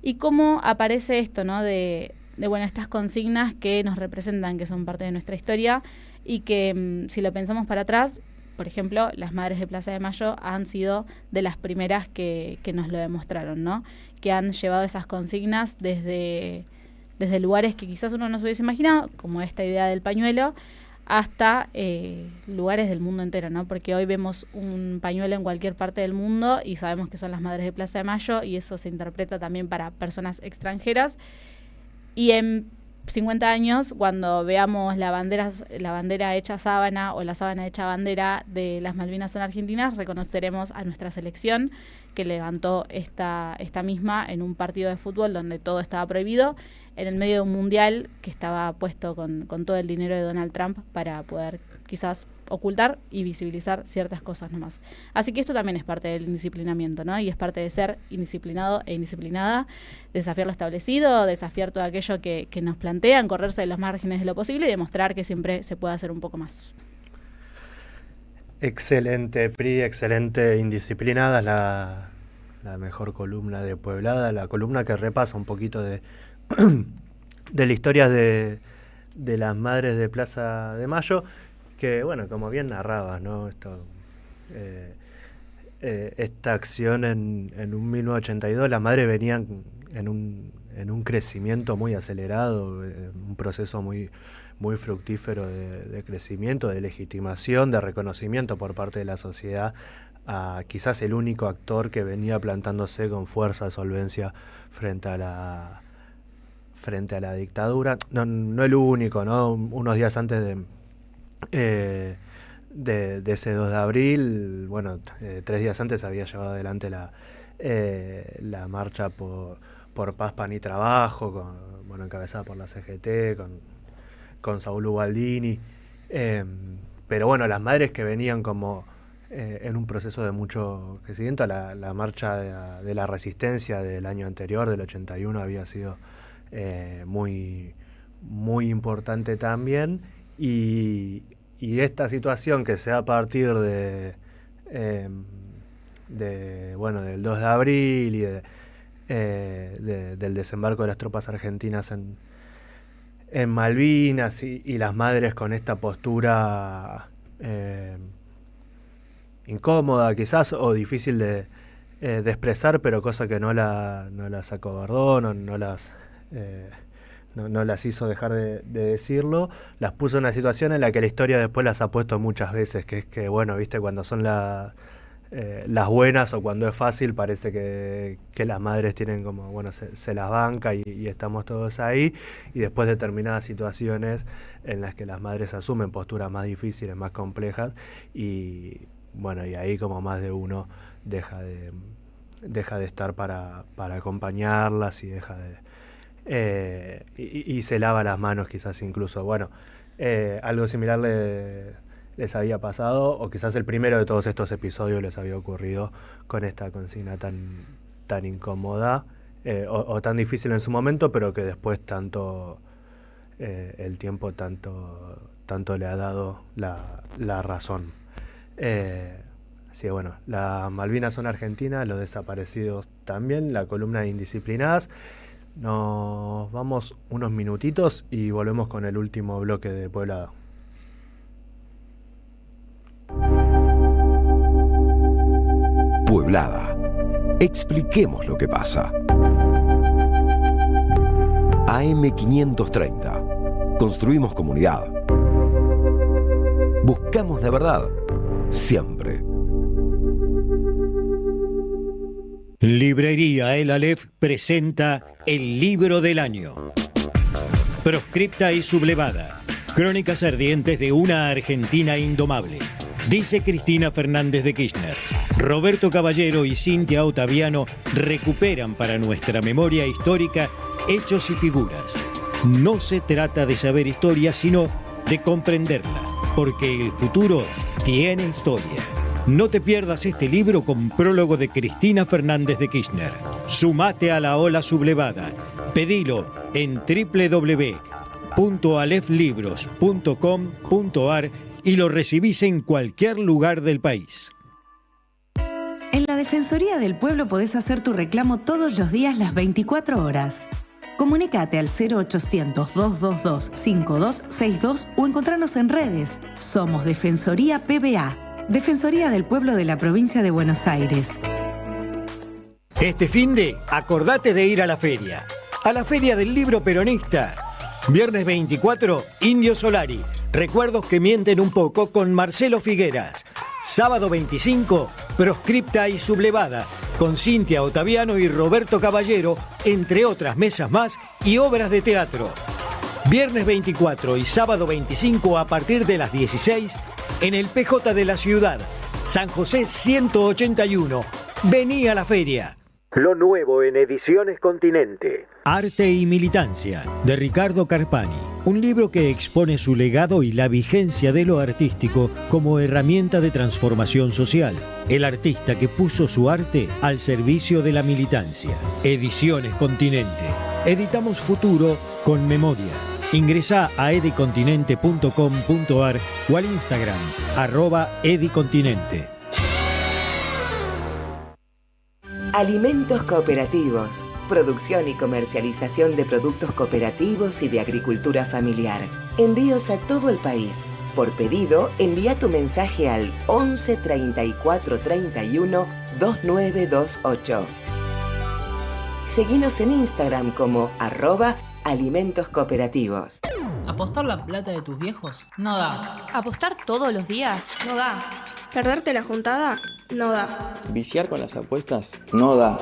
Y cómo aparece esto, ¿no? De bueno, estas consignas que nos representan, que son parte de nuestra historia y que si lo pensamos para atrás, por ejemplo, las madres de Plaza de Mayo han sido de las primeras que nos lo demostraron, ¿no? Que han llevado esas consignas desde lugares que quizás uno no se hubiese imaginado, como esta idea del pañuelo, hasta lugares del mundo entero, ¿no? Porque hoy vemos un pañuelo en cualquier parte del mundo y sabemos que son las madres de Plaza de Mayo y eso se interpreta también para personas extranjeras. Y en 50 años, cuando veamos la bandera hecha sábana o la sábana hecha bandera de las Malvinas son argentinas, reconoceremos a nuestra selección que levantó esta misma en un partido de fútbol donde todo estaba prohibido, en el medio de un mundial que estaba puesto con todo el dinero de Donald Trump para poder quizás ocultar y visibilizar ciertas cosas nomás. Así que esto también es parte del indisciplinamiento, ¿no? Y es parte de ser indisciplinado e indisciplinada, desafiar lo establecido, desafiar todo aquello que nos plantean, correrse de los márgenes de lo posible y demostrar que siempre se puede hacer un poco más. Excelente, Pri, excelente. Indisciplinada es la mejor columna de Pueblada, la columna que repasa un poquito de la historia de las madres de Plaza de Mayo, que, bueno, como bien narrabas, ¿no? Esta acción en un 1982, las madres venían en un crecimiento muy acelerado, un proceso muy fructífero de crecimiento, de legitimación, de reconocimiento por parte de la sociedad a quizás el único actor que venía plantándose con fuerza, solvencia frente a la dictadura. No el único, ¿no? Unos días antes de ese 2 de abril, bueno, 3 días antes había llevado adelante la marcha por Paz, Pan y Trabajo, encabezada por la CGT, con Saúl Ubaldini, pero bueno, las madres que venían como en un proceso de mucho crecimiento. La marcha de la resistencia del año anterior, del 81, había sido muy importante también, y esta situación que se da a partir del 2 de abril y del desembarco de las tropas argentinas en Malvinas, y las madres con esta postura incómoda quizás, o difícil de expresar, pero cosa que no las acobardó, no las hizo dejar de decirlo, las puso en una situación en la que la historia después las ha puesto muchas veces, que es que, bueno, viste, cuando son las buenas o cuando es fácil, parece que las madres tienen como, bueno, se las banca y estamos todos ahí, y después de determinadas situaciones en las que las madres asumen posturas más difíciles, más complejas, y bueno, y ahí como más de uno deja de estar para acompañarlas, y deja de y se lava las manos quizás incluso. Bueno, algo similar les había pasado, o quizás el primero de todos estos episodios les había ocurrido con esta consigna tan incómoda o tan difícil en su momento, pero que después el tiempo tanto le ha dado la razón. Así que bueno, las Malvinas son argentinas, los desaparecidos también, la columna de Indisciplinadas. Nos vamos unos minutitos y volvemos con el último bloque de Pueblada. Pueblada. Expliquemos lo que pasa. AM530. Construimos comunidad. Buscamos la verdad. Siempre. Librería El Aleph presenta El Libro del Año. Proscripta y sublevada. Crónicas ardientes de una Argentina indomable. Dice Cristina Fernández de Kirchner. Roberto Caballero y Cintia Ottaviano recuperan para nuestra memoria histórica hechos y figuras. No se trata de saber historia, sino de comprenderla, porque el futuro tiene historia. No te pierdas este libro con prólogo de Cristina Fernández de Kirchner. Sumate a la ola sublevada. Pedilo en www.aleflibros.com.ar y lo recibís en cualquier lugar del país. En la Defensoría del Pueblo podés hacer tu reclamo todos los días, las 24 horas. Comunicate al 0800-222-5262 o encontrarnos en redes. Somos Defensoría PBA, Defensoría del Pueblo de la Provincia de Buenos Aires. Este finde, acordate de ir a la feria del libro peronista. Viernes 24, Indio Solari. Recuerdos que mienten un poco con Marcelo Figueras. Sábado 25, Proscripta y sublevada, con Cintia Ottaviano y Roberto Caballero, entre otras mesas más y obras de teatro. Viernes 24 y sábado 25 a partir de las 16 en el PJ de la ciudad, San José 181. Vení a la feria. Lo nuevo en Ediciones Continente. Arte y Militancia, de Ricardo Carpani. Un libro que expone su legado y la vigencia de lo artístico como herramienta de transformación social. El artista que puso su arte al servicio de la militancia. Ediciones Continente. Editamos futuro con memoria. Ingresá a edicontinente.com.ar o al Instagram, @edicontinente. Alimentos Cooperativos. Producción y comercialización de productos cooperativos y de agricultura familiar. Envíos a todo el país. Por pedido, envía tu mensaje al 11 34 31 2928. Seguinos en Instagram como @alimentos cooperativos. ¿Apostar la plata de tus viejos? No da. ¿Apostar todos los días? No da. ¿Perderte la juntada? No da. ¿Viciar con las apuestas? No da.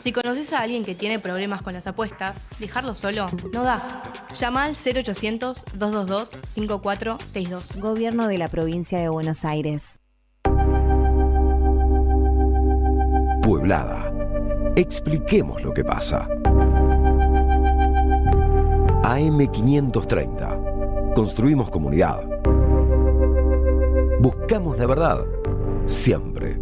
Si conoces a alguien que tiene problemas con las apuestas, dejarlo solo no da. Llama al 0800-222-5462. Gobierno de la Provincia de Buenos Aires. Pueblada. Expliquemos lo que pasa. AM530. Construimos comunidad. Buscamos la verdad. Siempre.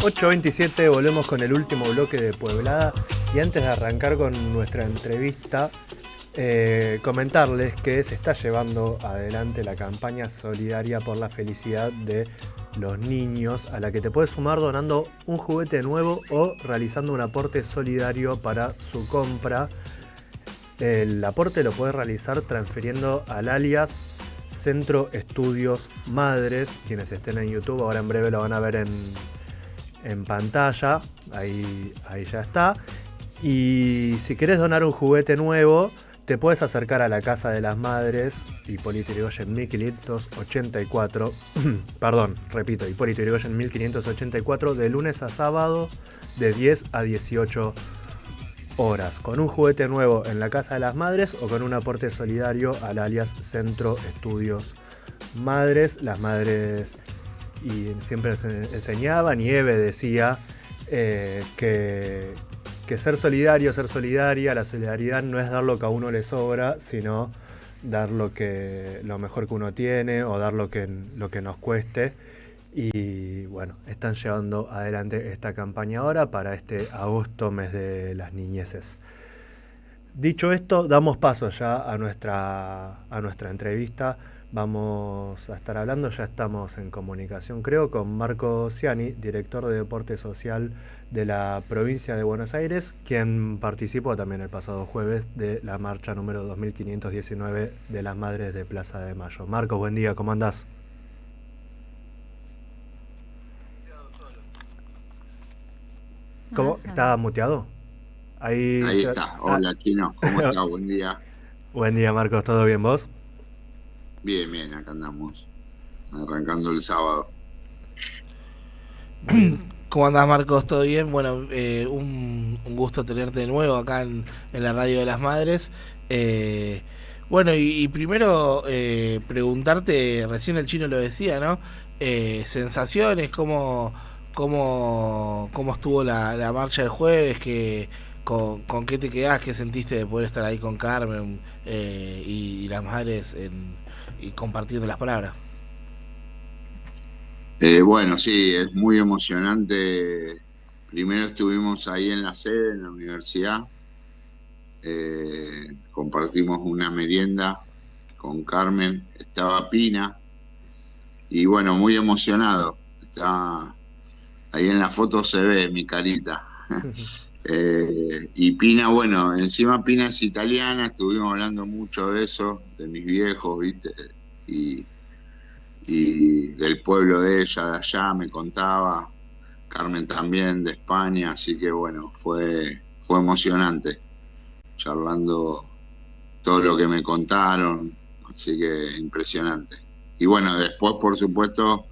...8:27, volvemos con el último bloque de Pueblada. Y antes de arrancar con nuestra entrevista, comentarles que se está llevando adelante la campaña solidaria por la felicidad de los niños, a la que te puedes sumar donando un juguete nuevo o realizando un aporte solidario para su compra. El aporte lo puedes realizar transfiriendo al alias Centro Estudios Madres. Quienes estén en YouTube ahora en breve lo van a ver en pantalla, ahí ya está. Y si querés donar un juguete nuevo, te puedes acercar a la Casa de las Madres, Hipólito Yrigoyen 1584, Hipólito Yrigoyen 1584, de lunes a sábado, de 10 a 18 horas, con un juguete nuevo en la Casa de las Madres o con un aporte solidario al alias Centro Estudios Madres. Las madres y siempre nos enseñaban, y Eve decía que ser solidario, ser solidaria, la solidaridad no es dar lo que a uno le sobra, sino dar lo mejor que uno tiene, o dar lo que nos cueste. Y bueno, están llevando adelante esta campaña ahora para este agosto, mes de las niñeces. Dicho esto, damos paso ya a nuestra entrevista. Vamos a estar hablando, ya estamos en comunicación, creo, con Marco Ciani, director de Deporte Social de la provincia de Buenos Aires, quien participó también el pasado jueves de la marcha número 2519 de las Madres de Plaza de Mayo. Marcos, buen día, ¿cómo andás? ¿Cómo? ¿Está muteado? Ahí está. Hola, Chino. ¿Cómo estás? Buen día. Buen día, Marcos. ¿Todo bien, vos? Bien, acá andamos. Arrancando el sábado. ¿Cómo andás, Marcos? ¿Todo bien? Bueno, un gusto tenerte de nuevo acá en la Radio de las Madres. Bueno, y primero preguntarte, recién el Chino lo decía, ¿no? Sensaciones, ¿cómo estuvo la marcha del jueves? ¿Con qué te quedás? ¿Qué sentiste de poder estar ahí con Carmen y las madres y compartiendo las palabras? Bueno, sí, es muy emocionante. Primero estuvimos ahí en la sede, en la universidad. Compartimos una merienda con Carmen, estaba Pina. Y bueno, muy emocionado. Está ahí en la foto, se ve mi carita. Y Pina, bueno, encima Pina es italiana, estuvimos hablando mucho de eso, de mis viejos, ¿viste? Y del pueblo de ella, de allá, me contaba. Carmen también, de España, así que bueno, fue emocionante, charlando todo lo que me contaron, así que impresionante. Y bueno, después, por supuesto,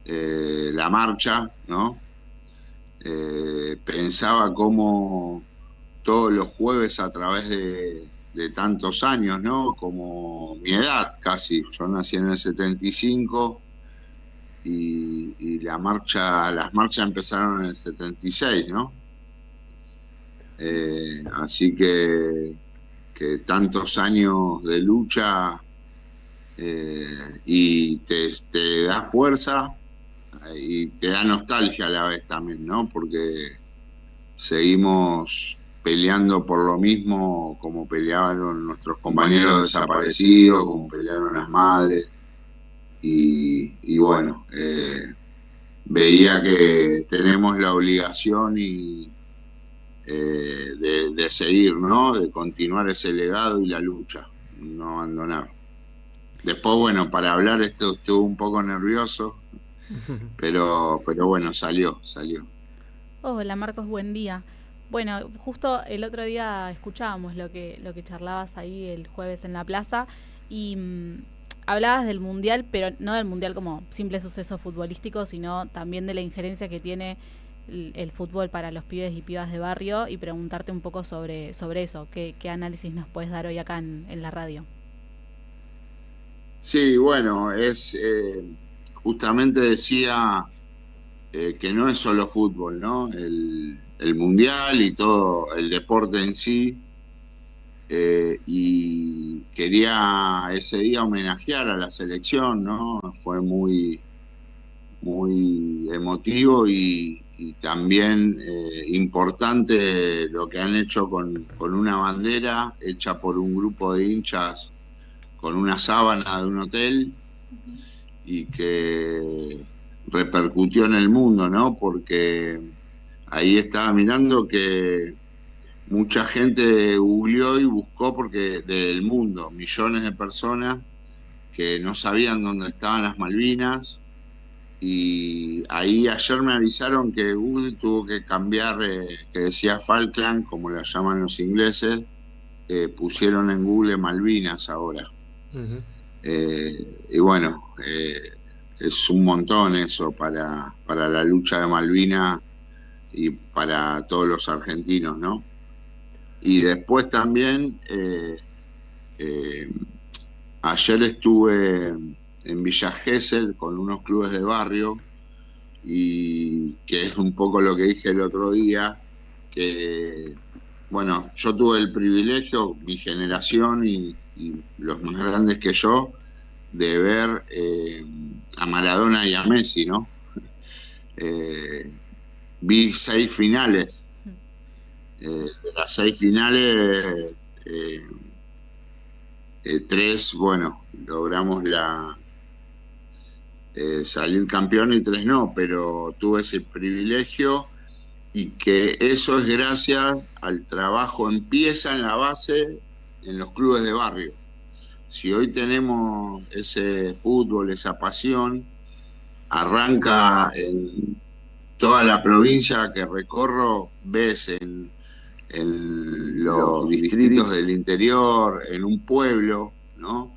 la marcha, ¿no? Pensaba cómo todos los jueves a través de tantos años, ¿no? Como mi edad casi, yo nací en el 75 y las marchas empezaron en el 76, ¿no? Así que tantos años de lucha y te da fuerza y te da nostalgia a la vez también, ¿no? Porque seguimos peleando por lo mismo como pelearon nuestros compañeros desaparecidos, como pelearon las madres. Y bueno, veía que tenemos la obligación de seguir, ¿no? De continuar ese legado y la lucha, no abandonar. Después, bueno, para hablar esto estuve un poco nervioso, pero bueno, salió. Hola Marcos, buen día. Bueno, justo el otro día escuchábamos lo que charlabas ahí el jueves en la plaza y hablabas del Mundial, pero no del Mundial como simple suceso futbolístico, sino también de la injerencia que tiene el fútbol para los pibes y pibas de barrio y preguntarte un poco sobre eso. ¿Qué análisis nos puedes dar hoy acá en la radio? Sí, bueno, justamente decía que no es solo fútbol, ¿no? El mundial y todo el deporte en sí, y quería ese día homenajear a la selección, ¿no? Fue muy emotivo y también importante lo que han hecho con una bandera hecha por un grupo de hinchas con una sábana de un hotel y que repercutió en el mundo, ¿no? Porque ahí estaba mirando que mucha gente googleó y buscó porque del mundo, millones de personas que no sabían dónde estaban las Malvinas, y ahí ayer me avisaron que Google tuvo que cambiar, que decía Falkland, como la llaman los ingleses, pusieron en Google Malvinas ahora. Uh-huh. Y bueno, es un montón eso para la lucha de Malvinas y para todos los argentinos, ¿no? Y después también, ayer estuve en Villa Gesell con unos clubes de barrio, y que es un poco lo que dije el otro día, que, bueno, yo tuve el privilegio, mi generación y los más grandes que yo, de ver a Maradona y a Messi, ¿no? Vi 6 finales. De las 6 finales, 3, bueno, logramos salir campeón y 3 no, pero tuve ese privilegio, y que eso es gracias al trabajo, empieza en la base, en los clubes de barrio. Si hoy tenemos ese fútbol, esa pasión, arranca en toda la provincia que recorro, ves en los distritos del interior, en un pueblo, ¿no?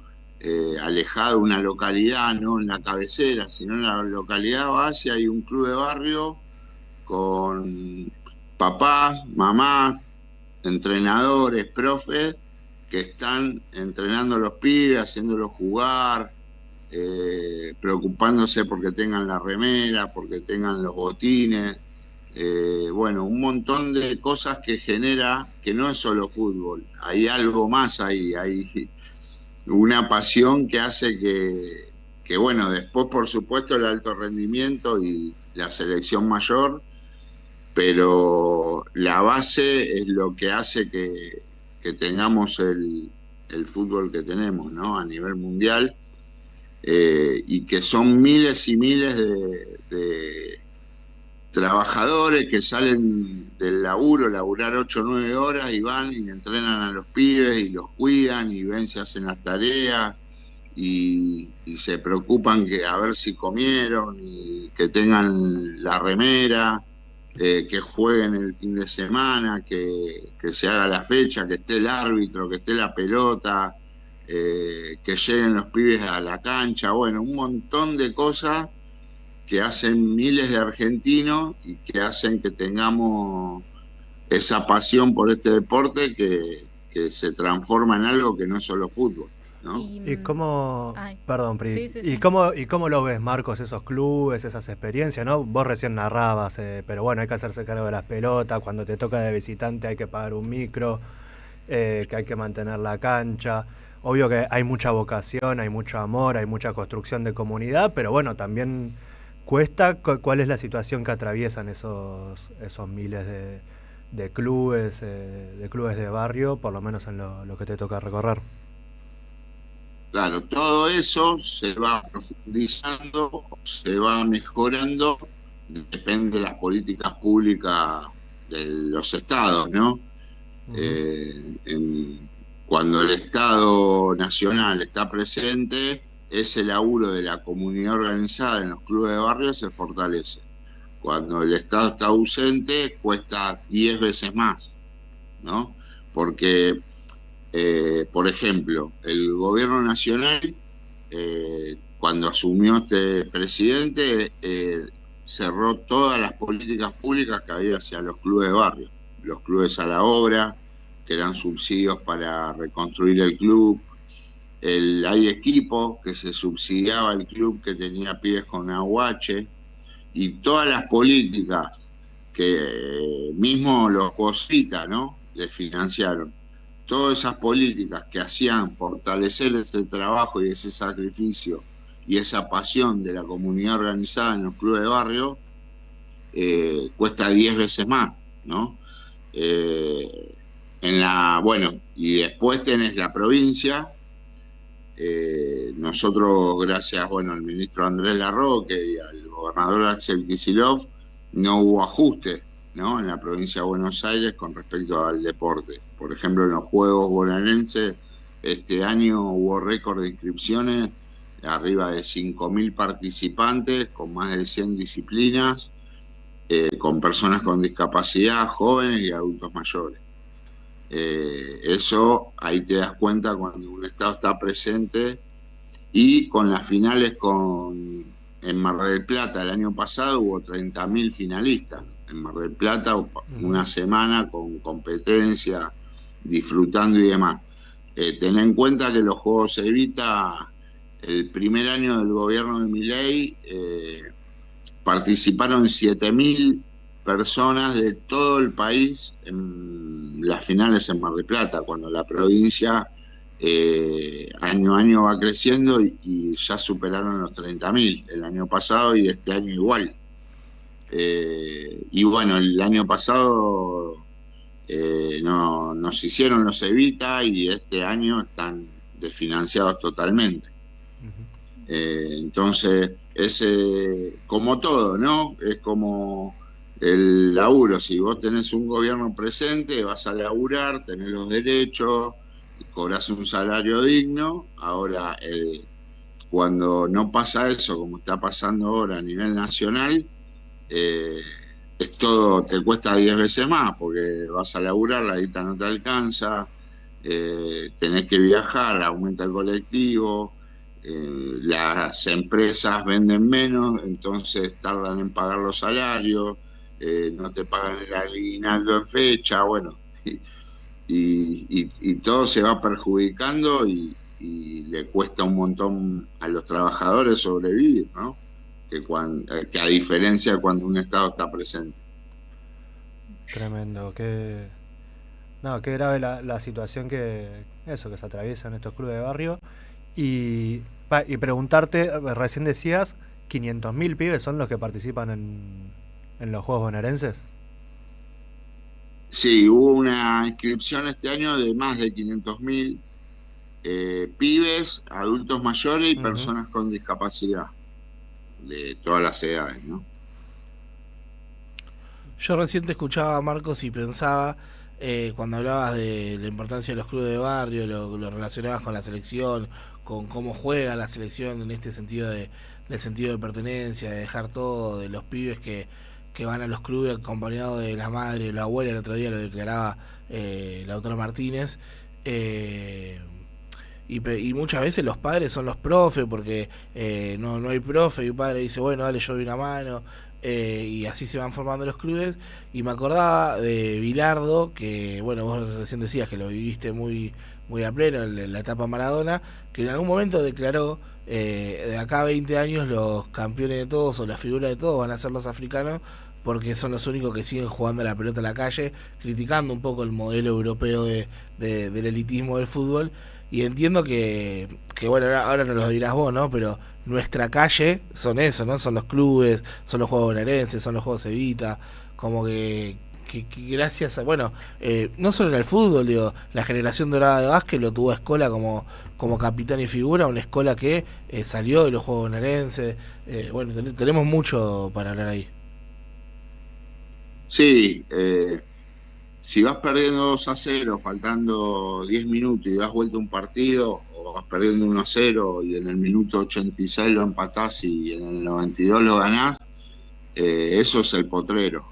Alejado de una localidad, no en la cabecera, sino en la localidad base, hay un club de barrio con papás, mamás, entrenadores, profes, que están entrenando a los pibes, haciéndolos jugar, preocupándose porque tengan la remera, porque tengan los botines. Bueno, un montón de cosas que genera, que no es solo fútbol, hay algo más ahí, hay una pasión que hace que bueno, después por supuesto el alto rendimiento y la selección mayor, pero la base es lo que hace que tengamos el fútbol que tenemos, ¿no? A nivel mundial, y que son miles y miles de trabajadores que salen del laburar 8 o 9 horas y van y entrenan a los pibes y los cuidan y ven si hacen las tareas y se preocupan que a ver si comieron y que tengan la remera, que jueguen el fin de semana, que se haga la fecha, que esté el árbitro, que esté la pelota, que lleguen los pibes a la cancha, bueno, un montón de cosas que hacen miles de argentinos y que hacen que tengamos esa pasión por este deporte que se transforma en algo que no es solo fútbol, ¿no? ¿Y cómo, perdón, Pri, Sí. ¿y cómo lo ves, Marcos, esos clubes, esas experiencias, ¿no? Vos recién narrabas, pero bueno, hay que hacerse cargo de las pelotas, cuando te toca de visitante hay que pagar un micro, que hay que mantener la cancha. Obvio que hay mucha vocación, hay mucho amor, hay mucha construcción de comunidad, pero bueno, también cuesta. ¿Cuál es la situación que atraviesan esos miles de clubes de barrio, por lo menos en lo que te toca recorrer? Claro, todo eso se va profundizando, se va mejorando, depende de las políticas públicas de los estados, ¿no? Cuando el Estado Nacional está presente, ese laburo de la comunidad organizada en los clubes de barrio se fortalece. Cuando el Estado está ausente, cuesta 10 veces más, ¿no? Porque, por ejemplo, el gobierno nacional, cuando asumió este presidente, cerró todas las políticas públicas que había hacia los clubes de barrio. Los clubes a la obra, que eran subsidios para reconstruir el club. Hay equipos que se subsidiaba el club que tenía pibes con AUH, y todas las políticas que mismo los Josita, ¿no?, desfinanciaron. Todas esas políticas que hacían fortalecer ese trabajo y ese sacrificio y esa pasión de la comunidad organizada en los clubes de barrio, cuesta 10 veces más, ¿no? Bueno, y después tenés la provincia. Nosotros, gracias al ministro Andrés Larroque y al gobernador Axel Kicillof, no hubo ajuste, ¿no?, en la provincia de Buenos Aires con respecto al deporte. Por ejemplo, en los Juegos Bonaerenses este año hubo récord de inscripciones, arriba de 5.000 participantes, con más de 100 disciplinas, con personas con discapacidad, jóvenes y adultos mayores. Eso ahí te das cuenta cuando un Estado está presente. Y con las finales en Mar del Plata el año pasado hubo 30.000 finalistas en Mar del Plata, una semana con competencia, disfrutando y demás. Ten en cuenta que los Juegos Evita, el primer año del gobierno de Milei, participaron 7.000 personas de todo el país en las finales en Mar del Plata, cuando la provincia año a año va creciendo y ya superaron los 30.000 el año pasado, y este año igual. Y bueno, el año pasado nos hicieron los Evita y este año están desfinanciados totalmente. Entonces, como todo, ¿no? Es como el laburo. Si vos tenés un gobierno presente, vas a laburar, tenés los derechos, cobrás un salario digno. Ahora, cuando no pasa eso, como está pasando ahora a nivel nacional, es todo, te cuesta 10 veces más, porque vas a laburar, la guita no te alcanza, tenés que viajar, aumenta el colectivo, las empresas venden menos, entonces tardan en pagar los salarios, no te pagan el aguinaldo en fecha, bueno, y todo se va perjudicando y le cuesta un montón a los trabajadores sobrevivir, ¿no? Que a diferencia de cuando un Estado está presente. Tremendo, qué grave la situación que se atraviesa en estos clubes de barrio. Y preguntarte, recién decías, 500.000 pibes son los que participan en los Juegos Bonaerenses. Sí, hubo una inscripción este año de más de 500.000 pibes, adultos mayores y personas con discapacidad de todas las edades, ¿no? Yo recién te escuchaba, Marcos, y pensaba, cuando hablabas de la importancia de los clubes de barrio, lo relacionabas con la selección, con cómo juega la selección en este sentido del sentido de pertenencia, de dejar todo, de los pibes que que van a los clubes acompañados de la madre o la abuela. El otro día lo declaraba Lautaro Martínez. Y muchas veces los padres son los profes, porque no hay profe, y un padre dice, bueno, dale, yo doy una mano, y así se van formando los clubes. Y me acordaba de Bilardo, que bueno, vos recién decías que lo viviste muy a pleno en la etapa Maradona, que en algún momento declaró, de acá a 20 años los campeones de todos o la figura de todos van a ser los africanos, porque son los únicos que siguen jugando a la pelota en la calle, criticando un poco el modelo europeo del elitismo del fútbol. Y entiendo que bueno, ahora nos lo dirás vos, ¿no? Pero nuestra calle son eso, ¿no? Son los clubes, son los juegos bonaerenses, son los juegos Evita, como que gracias a, bueno, no solo en el fútbol, digo, la generación dorada de básquet lo tuvo a Escola como capitán y figura, una Escola que salió de los juegos bonaerenses. Bueno, tenemos mucho para hablar ahí. Sí, si vas perdiendo 2-0, faltando 10 minutos y das vuelta un partido, o vas perdiendo 1-0 y en el minuto 86 lo empatás y en el 92 lo ganás, eso es el potrero.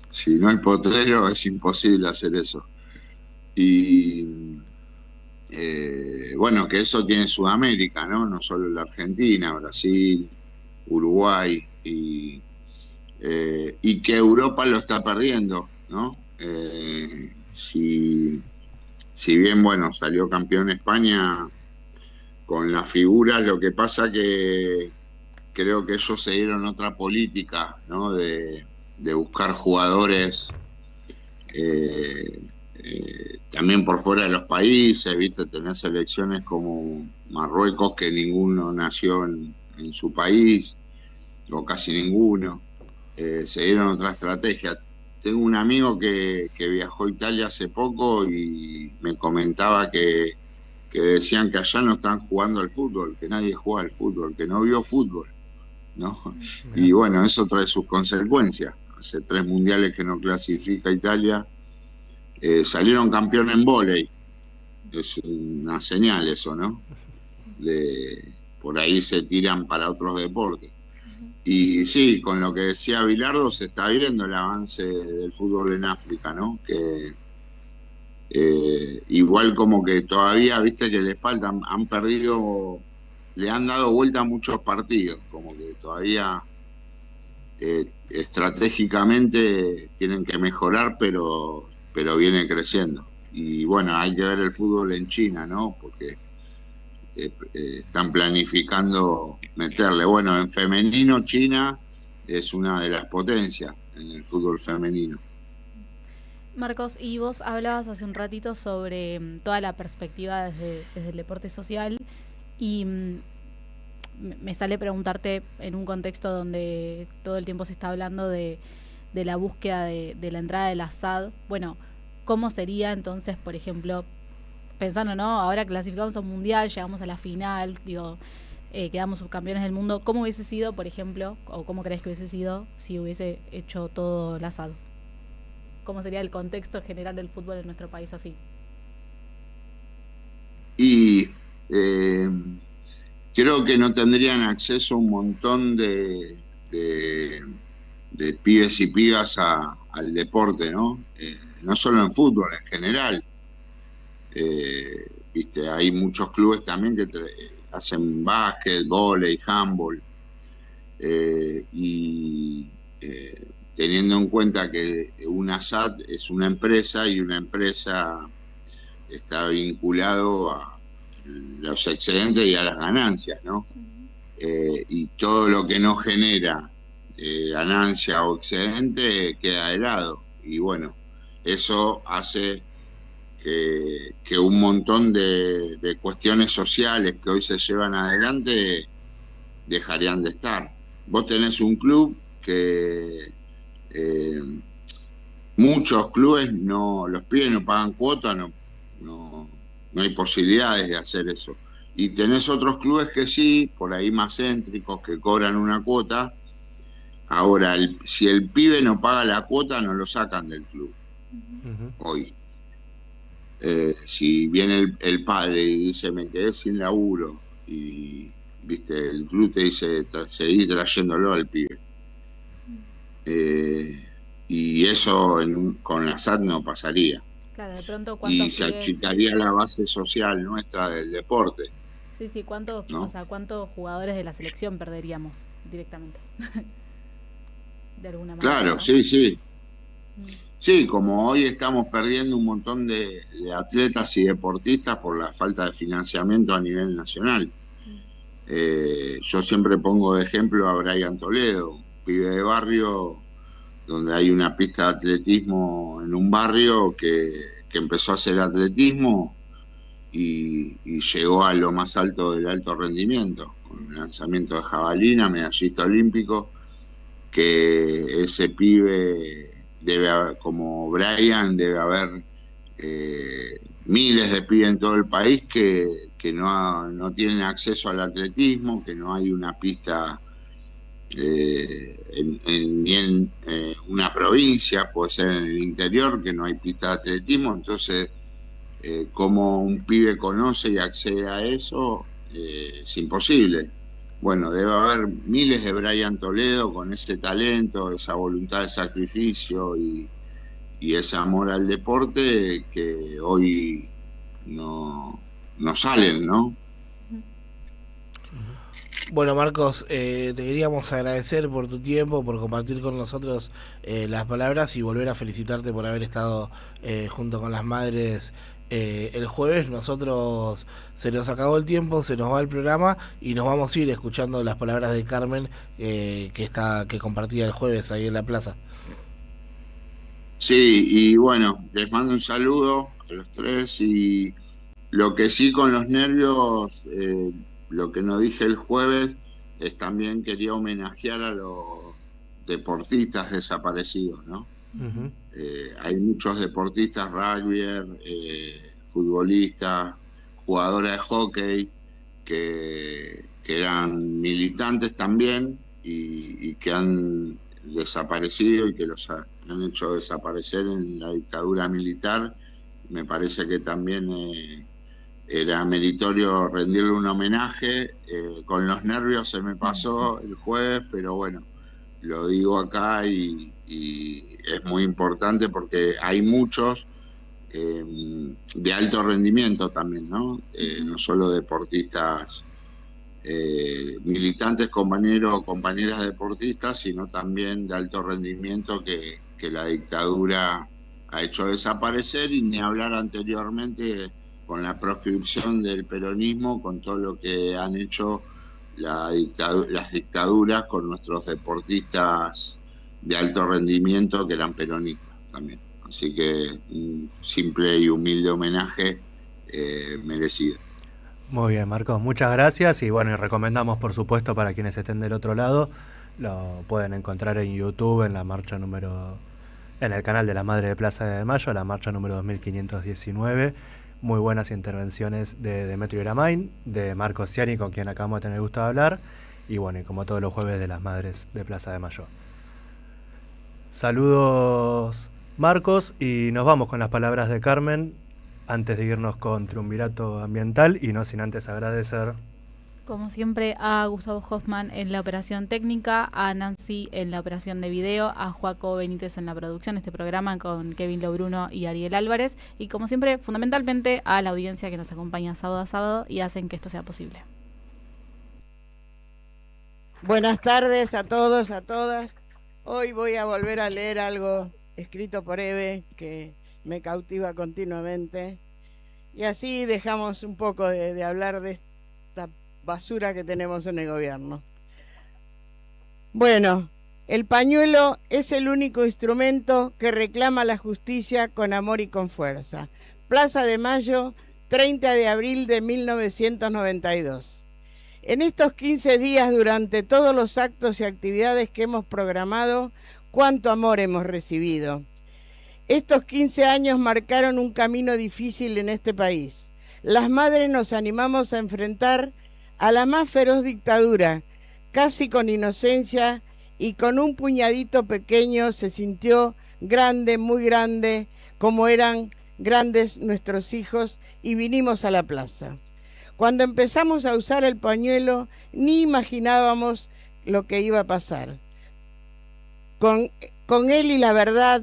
Si no el potrero, es imposible hacer eso. Y bueno, que eso tiene Sudamérica, ¿no? No solo la Argentina, Brasil, Uruguay, y que Europa lo está perdiendo, ¿no? Si bien, bueno, salió campeón España con las figuras, lo que pasa que creo que ellos seguieron otra política, ¿no? De buscar jugadores también por fuera de los países, ¿viste? Tener selecciones como Marruecos, que ninguno nació en su país, o casi ninguno. Seguieron otra estrategia. Tengo un amigo que viajó a Italia hace poco y me comentaba que decían que allá no están jugando al fútbol, que nadie juega al fútbol, que no vio fútbol, ¿no? Y bueno, eso trae sus consecuencias. Hace 3 mundiales que no clasifica Italia. Salieron campeón en vóley. Es una señal eso, ¿no? Por ahí se tiran para otros deportes. Y sí, con lo que decía Bilardo, se está viendo el avance del fútbol en África, ¿no? Que igual como que todavía, viste, que le faltan, han perdido, le han dado vuelta a muchos partidos, como que todavía estratégicamente tienen que mejorar, pero viene creciendo. Y bueno, hay que ver el fútbol en China, ¿no? Porque están planificando meterle. Bueno, en femenino China es una de las potencias en el fútbol femenino. Marcos, y vos hablabas hace un ratito sobre toda la perspectiva desde el deporte social, y me sale preguntarte en un contexto donde todo el tiempo se está hablando de la búsqueda de la entrada del Assad. Bueno, ¿cómo sería entonces, por ejemplo, pensando, ¿no? Ahora clasificamos a un mundial, llegamos a la final, digo, quedamos subcampeones del mundo. ¿Cómo hubiese sido, por ejemplo, o cómo crees que hubiese sido si hubiese hecho todo el Assad? ¿Cómo sería el contexto general del fútbol en nuestro país así? Y creo que no tendrían acceso un montón de pibes y pibas al deporte, ¿no? No solo en fútbol, en general. Viste, hay muchos clubes también que hacen básquet, vóley, handball, y teniendo en cuenta que una SAT es una empresa y una empresa está vinculado a los excedentes y a las ganancias, ¿no? Y todo lo que no genera ganancia o excedente queda de lado, y bueno, eso hace que un montón de cuestiones sociales que hoy se llevan adelante dejarían de estar. Vos tenés un club que muchos clubes los pibes no pagan cuota, no hay posibilidades de hacer eso. Y tenés otros clubes que sí, por ahí más céntricos, que cobran una cuota. Ahora, si el pibe no paga la cuota, no lo sacan del club. Hoy. Si viene el padre y dice, me quedé sin laburo, y viste, el club te dice, seguí trayéndolo al pibe. y eso con la SAT no pasaría. Claro, de pronto Y se achicaría la base social nuestra del deporte. Sí, ¿cuántos jugadores de la selección perderíamos directamente? De alguna manera. Claro, ¿no? sí. Sí, como hoy estamos perdiendo un montón de atletas y deportistas por la falta de financiamiento a nivel nacional. Yo siempre pongo de ejemplo a Brian Toledo, un pibe de barrio donde hay una pista de atletismo en un barrio que empezó a hacer atletismo y llegó a lo más alto del alto rendimiento, con lanzamiento de jabalina, medallista olímpico, que ese pibe como Brian, debe haber miles de pibes en todo el país que no tienen acceso al atletismo, que no hay una pista ni en una provincia, puede ser en el interior, que no hay pista de atletismo. Entonces, cómo un pibe conoce y accede a eso, es imposible. Bueno, debe haber miles de Brian Toledo con ese talento, esa voluntad de sacrificio y ese amor al deporte que hoy no salen, ¿no? Bueno, Marcos, te queríamos agradecer por tu tiempo, por compartir con nosotros las palabras y volver a felicitarte por haber estado junto con las madres el jueves. Nosotros se nos acabó el tiempo, se nos va el programa y nos vamos a ir escuchando las palabras de Carmen que compartía el jueves ahí en la plaza. Sí, y bueno, les mando un saludo a los tres y lo que sí con los nervios, lo que no dije el jueves es también quería homenajear a los deportistas desaparecidos, ¿no? Uh-huh. Hay muchos deportistas, rugbyer, futbolistas, jugadoras de hockey que eran militantes también y que han desaparecido y que los han hecho desaparecer en la dictadura militar. Me parece que también era meritorio rendirle un homenaje. Con los nervios se me pasó el jueves, pero bueno, lo digo acá y es muy importante porque hay muchos de alto rendimiento también, ¿no? No solo deportistas, militantes, compañeros o compañeras deportistas, sino también de alto rendimiento que la dictadura ha hecho desaparecer, y ni hablar anteriormente con la proscripción del peronismo, con todo lo que han hecho las dictaduras con nuestros deportistas de alto rendimiento que eran peronistas también. Así que un simple y humilde homenaje merecido. Muy bien, Marcos, muchas gracias y bueno, y recomendamos por supuesto para quienes estén del otro lado, lo pueden encontrar en YouTube en la marcha en el canal de la Madre de Plaza de Mayo, la marcha número 2519. Muy buenas intervenciones de Demetrio Iramain, de Marcos Ciani, con quien acabamos de tener el gusto de hablar, y bueno, y como todos los jueves de las Madres de Plaza de Mayo. Saludos, Marcos, y nos vamos con las palabras de Carmen antes de irnos con Triunvirato Ambiental, y no sin antes agradecer, como siempre, a Gustavo Hoffman en la operación técnica, a Nancy en la operación de video, a Joaco Benítez en la producción de este programa con Kevin Lobruno y Ariel Álvarez, y como siempre, fundamentalmente, a la audiencia que nos acompaña sábado a sábado y hacen que esto sea posible. Buenas tardes a todos, a todas. Hoy voy a volver a leer algo escrito por Eve que me cautiva continuamente, y así dejamos un poco de hablar de esta basura que tenemos en el gobierno. Bueno, el pañuelo es el único instrumento que reclama la justicia con amor y con fuerza. Plaza de Mayo, 30 de abril de 1992. En estos 15 días, durante todos los actos y actividades que hemos programado, cuánto amor hemos recibido. Estos 15 años marcaron un camino difícil en este país. Las madres nos animamos a enfrentar a la más feroz dictadura, casi con inocencia, y con un puñadito pequeño se sintió grande, muy grande, como eran grandes nuestros hijos, y vinimos a la plaza. Cuando empezamos a usar el pañuelo, ni imaginábamos lo que iba a pasar. con él, y la verdad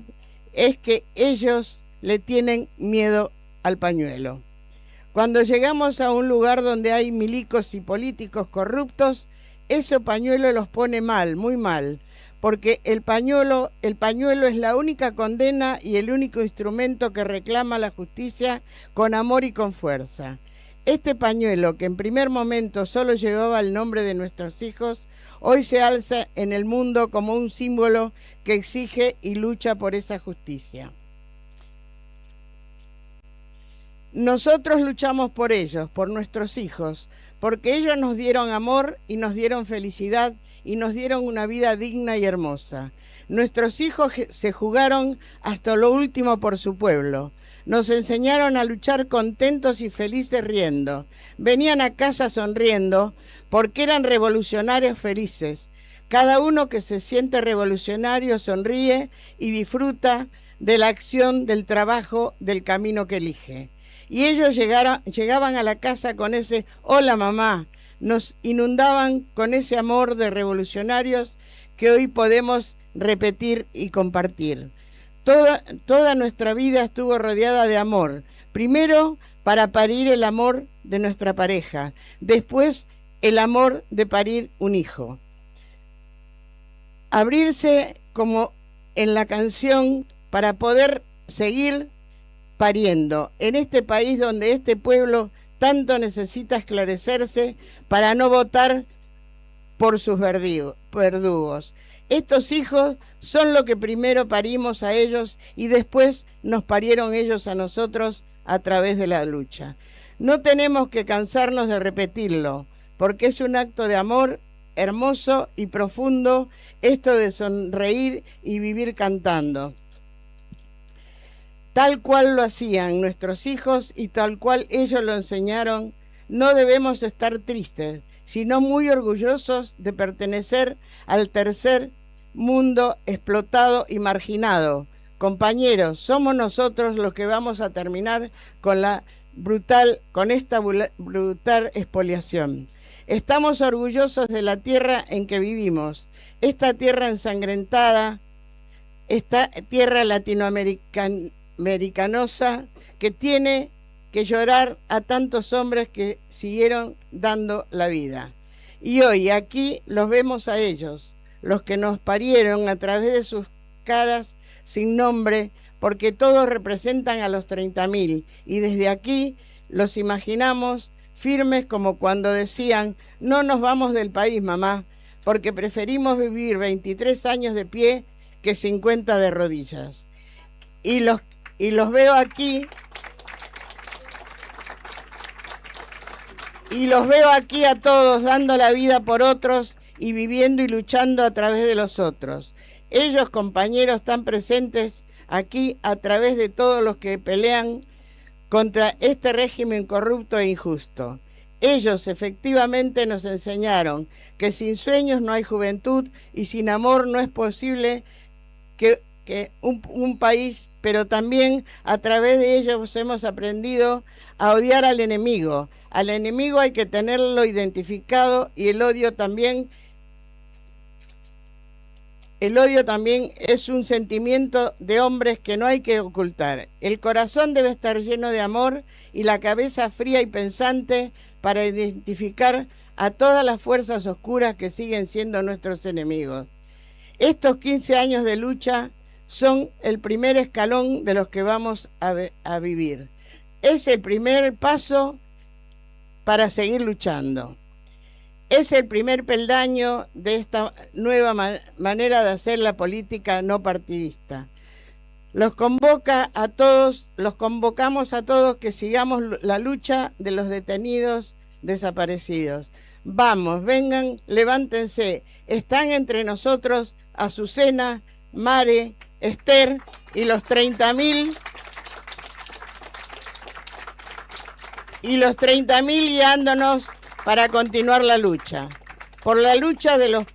es que ellos le tienen miedo al pañuelo. Cuando llegamos a un lugar donde hay milicos y políticos corruptos, ese pañuelo los pone mal, muy mal, porque el pañuelo es la única condena y el único instrumento que reclama la justicia con amor y con fuerza. Este pañuelo, que en primer momento solo llevaba el nombre de nuestros hijos, hoy se alza en el mundo como un símbolo que exige y lucha por esa justicia. Nosotros luchamos por ellos, por nuestros hijos, porque ellos nos dieron amor y nos dieron felicidad y nos dieron una vida digna y hermosa. Nuestros hijos se jugaron hasta lo último por su pueblo. Nos enseñaron a luchar contentos y felices riendo. Venían a casa sonriendo porque eran revolucionarios felices. Cada uno que se siente revolucionario sonríe y disfruta de la acción, del trabajo, del camino que elige. Y ellos llegaban a la casa con ese hola mamá, nos inundaban con ese amor de revolucionarios que hoy podemos repetir y compartir. Toda nuestra vida estuvo rodeada de amor, primero para parir el amor de nuestra pareja, después el amor de parir un hijo. Abrirse como en la canción para poder seguir pariendo en este país donde este pueblo tanto necesita esclarecerse para no votar por sus verdugos. Estos hijos son lo que primero parimos a ellos y después nos parieron ellos a nosotros a través de la lucha. No tenemos que cansarnos de repetirlo, porque es un acto de amor hermoso y profundo esto de sonreír y vivir cantando. Tal cual lo hacían nuestros hijos y tal cual ellos lo enseñaron, no debemos estar tristes, sino muy orgullosos de pertenecer al tercer mundo explotado y marginado. Compañeros, somos nosotros los que vamos a terminar con esta brutal expoliación. Estamos orgullosos de la tierra en que vivimos, esta tierra ensangrentada, esta tierra latinoamericanosa que tiene que llorar a tantos hombres que siguieron dando la vida. Y hoy aquí los vemos a ellos, los que nos parieron a través de sus caras sin nombre, porque todos representan a los 30.000, y desde aquí los imaginamos firmes como cuando decían: no nos vamos del país, mamá, porque preferimos vivir 23 años de pie que 50 de rodillas. Y los veo aquí, a todos dando la vida por otros y viviendo y luchando a través de los otros. Ellos, compañeros, están presentes aquí a través de todos los que pelean contra este régimen corrupto e injusto. Ellos efectivamente nos enseñaron que sin sueños no hay juventud y sin amor no es posible que un país, pero también a través de ellos hemos aprendido a odiar al enemigo. Al enemigo hay que tenerlo identificado y el odio también es un sentimiento de hombres que no hay que ocultar. El corazón debe estar lleno de amor y la cabeza fría y pensante para identificar a todas las fuerzas oscuras que siguen siendo nuestros enemigos. Estos 15 años de lucha son el primer escalón de los que vamos a vivir. Es el primer paso para seguir luchando. Es el primer peldaño de esta nueva manera de hacer la política no partidista. Los convocamos a todos que sigamos la lucha de los detenidos desaparecidos. Vamos, vengan, levántense. Están entre nosotros Azucena, Mare, Esther y los 30.000 guiándonos para continuar la lucha. Por la lucha de los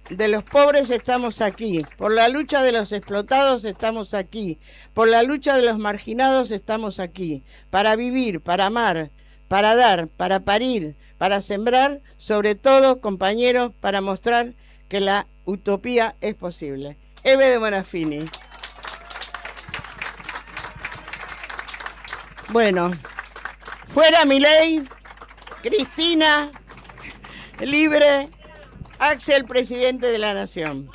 pobres estamos aquí, por la lucha de los explotados estamos aquí, por la lucha de los marginados estamos aquí, para vivir, para amar, para dar, para parir, para sembrar, sobre todo, compañeros, para mostrar que la utopía es posible. Eve de Bonafini. Bueno, fuera Milei, Cristina, libre, Axel, presidente de la Nación.